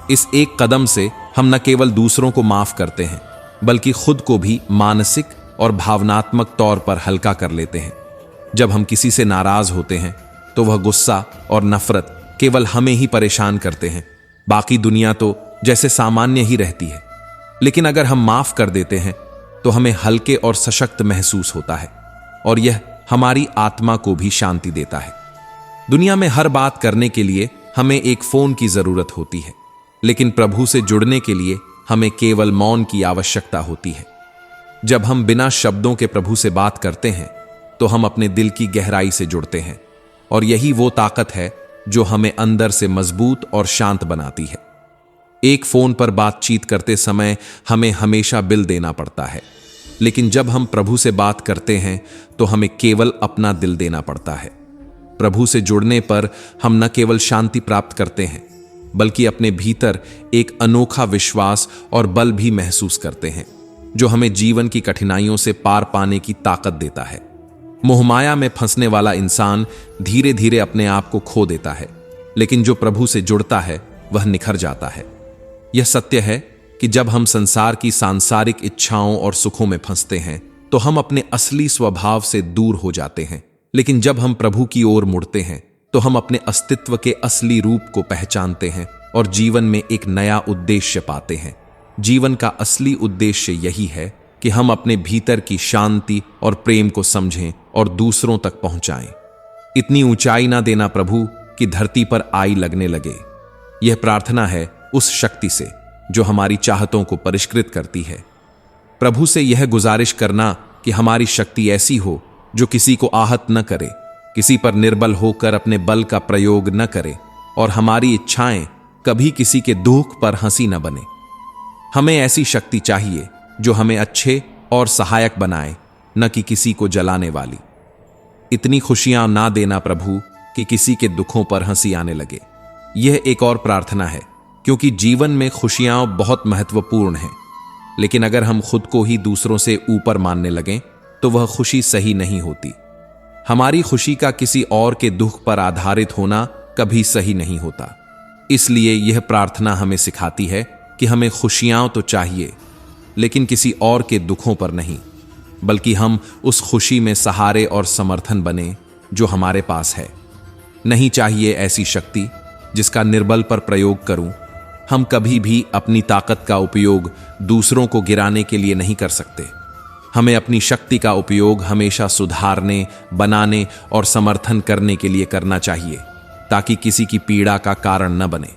इस एक कदम से हम न केवल दूसरों को माफ करते हैं बल्कि खुद को भी मानसिक और भावनात्मक तौर पर हल्का कर लेते हैं। जब हम किसी से नाराज होते हैं तो वह गुस्सा और नफरत केवल हमें ही परेशान करते हैं, बाकी दुनिया तो जैसे सामान्य ही रहती है। लेकिन अगर हम माफ कर देते हैं तो हमें हल्के और सशक्त महसूस होता है और यह हमारी आत्मा को भी शांति देता है। दुनिया में हर बात करने के लिए हमें एक फोन की जरूरत होती है, लेकिन प्रभु से जुड़ने के लिए हमें केवल मौन की आवश्यकता होती है। जब हम बिना शब्दों के प्रभु से बात करते हैं तो हम अपने दिल की गहराई से जुड़ते हैं और यही वो ताकत है जो हमें अंदर से मजबूत और शांत बनाती है। एक फोन पर बातचीत करते समय हमें हमेशा बिल देना पड़ता है, लेकिन जब हम प्रभु से बात करते हैं तो हमें केवल अपना दिल देना पड़ता है। प्रभु से जुड़ने पर हम न केवल शांति प्राप्त करते हैं बल्कि अपने भीतर एक अनोखा विश्वास और बल भी महसूस करते हैं जो हमें जीवन की कठिनाइयों से पार पाने की ताकत देता है। मोहमाया में फंसने वाला इंसान धीरे धीरे अपने आप को खो देता है, लेकिन जो प्रभु से जुड़ता है वह निखर जाता है। यह सत्य है कि जब हम संसार की सांसारिक इच्छाओं और सुखों में फंसते हैं तो हम अपने असली स्वभाव से दूर हो जाते हैं, लेकिन जब हम प्रभु की ओर मुड़ते हैं तो हम अपने अस्तित्व के असली रूप को पहचानते हैं और जीवन में एक नया उद्देश्य पाते हैं। जीवन का असली उद्देश्य यही है कि हम अपने भीतर की शांति और प्रेम को समझें और दूसरों तक पहुंचाएं। इतनी ऊंचाई ना देना प्रभु कि धरती पर आई लगने लगे। यह प्रार्थना है उस शक्ति से जो हमारी चाहतों को परिष्कृत करती है। प्रभु से यह गुजारिश करना कि हमारी शक्ति ऐसी हो जो किसी को आहत न करे, किसी पर निर्बल होकर अपने बल का प्रयोग न करे और हमारी इच्छाएं कभी किसी के दुख पर हंसी न बने। हमें ऐसी शक्ति चाहिए जो हमें अच्छे और सहायक बनाए, न कि किसी को जलाने वाली। इतनी खुशियां ना देना प्रभु कि किसी के दुखों पर हंसी आने लगे। यह एक और प्रार्थना है, क्योंकि जीवन में खुशियां बहुत महत्वपूर्ण हैं, लेकिन अगर हम खुद को ही दूसरों से ऊपर मानने लगें तो वह खुशी सही नहीं होती। हमारी खुशी का किसी और के दुख पर आधारित होना कभी सही नहीं होता। इसलिए यह प्रार्थना हमें सिखाती है कि हमें खुशियां तो चाहिए, लेकिन किसी और के दुखों पर नहीं, बल्कि हम उस खुशी में सहारे और समर्थन बने जो हमारे पास है। नहीं चाहिए ऐसी शक्ति जिसका निर्बल पर प्रयोग करूं। हम कभी भी अपनी ताकत का उपयोग दूसरों को गिराने के लिए नहीं कर सकते। हमें अपनी शक्ति का उपयोग हमेशा सुधारने, बनाने और समर्थन करने के लिए करना चाहिए, ताकि किसी की पीड़ा का कारण न बने।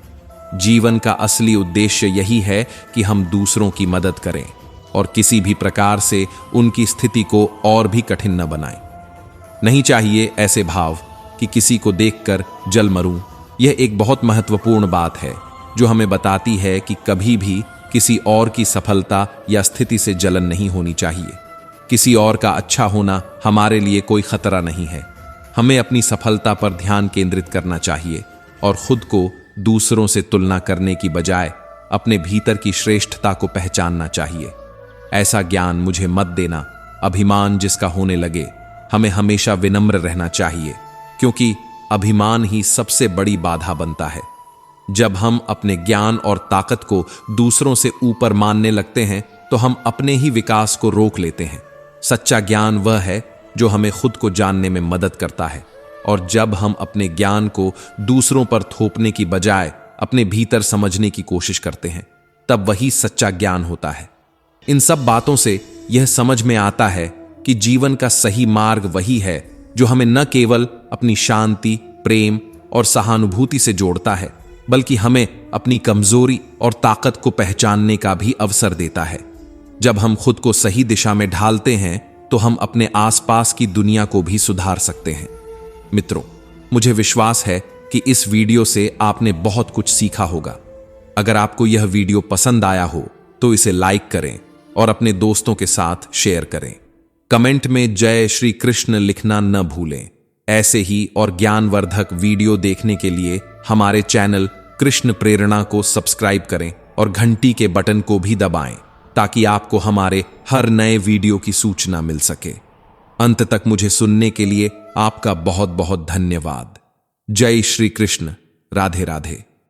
जीवन का असली उद्देश्य यही है कि हम दूसरों की मदद करें और किसी भी प्रकार से उनकी स्थिति को और भी कठिन न बनाएं। नहीं चाहिए ऐसे भाव कि किसी को देखकर जल मरूं। यह एक बहुत महत्वपूर्ण बात है जो हमें बताती है कि कभी भी किसी और की सफलता या स्थिति से जलन नहीं होनी चाहिए। किसी और का अच्छा होना हमारे लिए कोई खतरा नहीं है। हमें अपनी सफलता पर ध्यान केंद्रित करना चाहिए और खुद को दूसरों से तुलना करने की बजाय अपने भीतर की श्रेष्ठता को पहचानना चाहिए। ऐसा ज्ञान मुझे मत देना, अभिमान जिसका होने लगे। हमें हमेशा विनम्र रहना चाहिए, क्योंकि अभिमान ही सबसे बड़ी बाधा बनता है। जब हम अपने ज्ञान और ताकत को दूसरों से ऊपर मानने लगते हैं तो हम अपने ही विकास को रोक लेते हैं। सच्चा ज्ञान वह है जो हमें खुद को जानने में मदद करता है। और जब हम अपने ज्ञान को दूसरों पर थोपने की बजाय अपने भीतर समझने की कोशिश करते हैं, तब वही सच्चा ज्ञान होता है। इन सब बातों से यह समझ में आता है कि जीवन का सही मार्ग वही है जो हमें न केवल अपनी शांति, प्रेम और सहानुभूति से जोड़ता है, बल्कि हमें अपनी कमजोरी और ताकत को पहचानने का भी अवसर देता है। जब हम खुद को सही दिशा में ढालते हैं तो हम अपने आसपास की दुनिया को भी सुधार सकते हैं। मित्रों, मुझे विश्वास है कि इस वीडियो से आपने बहुत कुछ सीखा होगा। अगर आपको यह वीडियो पसंद आया हो तो इसे लाइक करें और अपने दोस्तों के साथ शेयर करें। कमेंट में जय श्री कृष्ण लिखना न भूलें। ऐसे ही और ज्ञानवर्धक वीडियो देखने के लिए हमारे चैनल कृष्ण प्रेरणा को सब्सक्राइब करें और घंटी के बटन को भी दबाएं, ताकि आपको हमारे हर नए वीडियो की सूचना मिल सके। अंत तक मुझे सुनने के लिए आपका बहुत बहुत धन्यवाद। जय श्री कृष्ण। राधे राधे।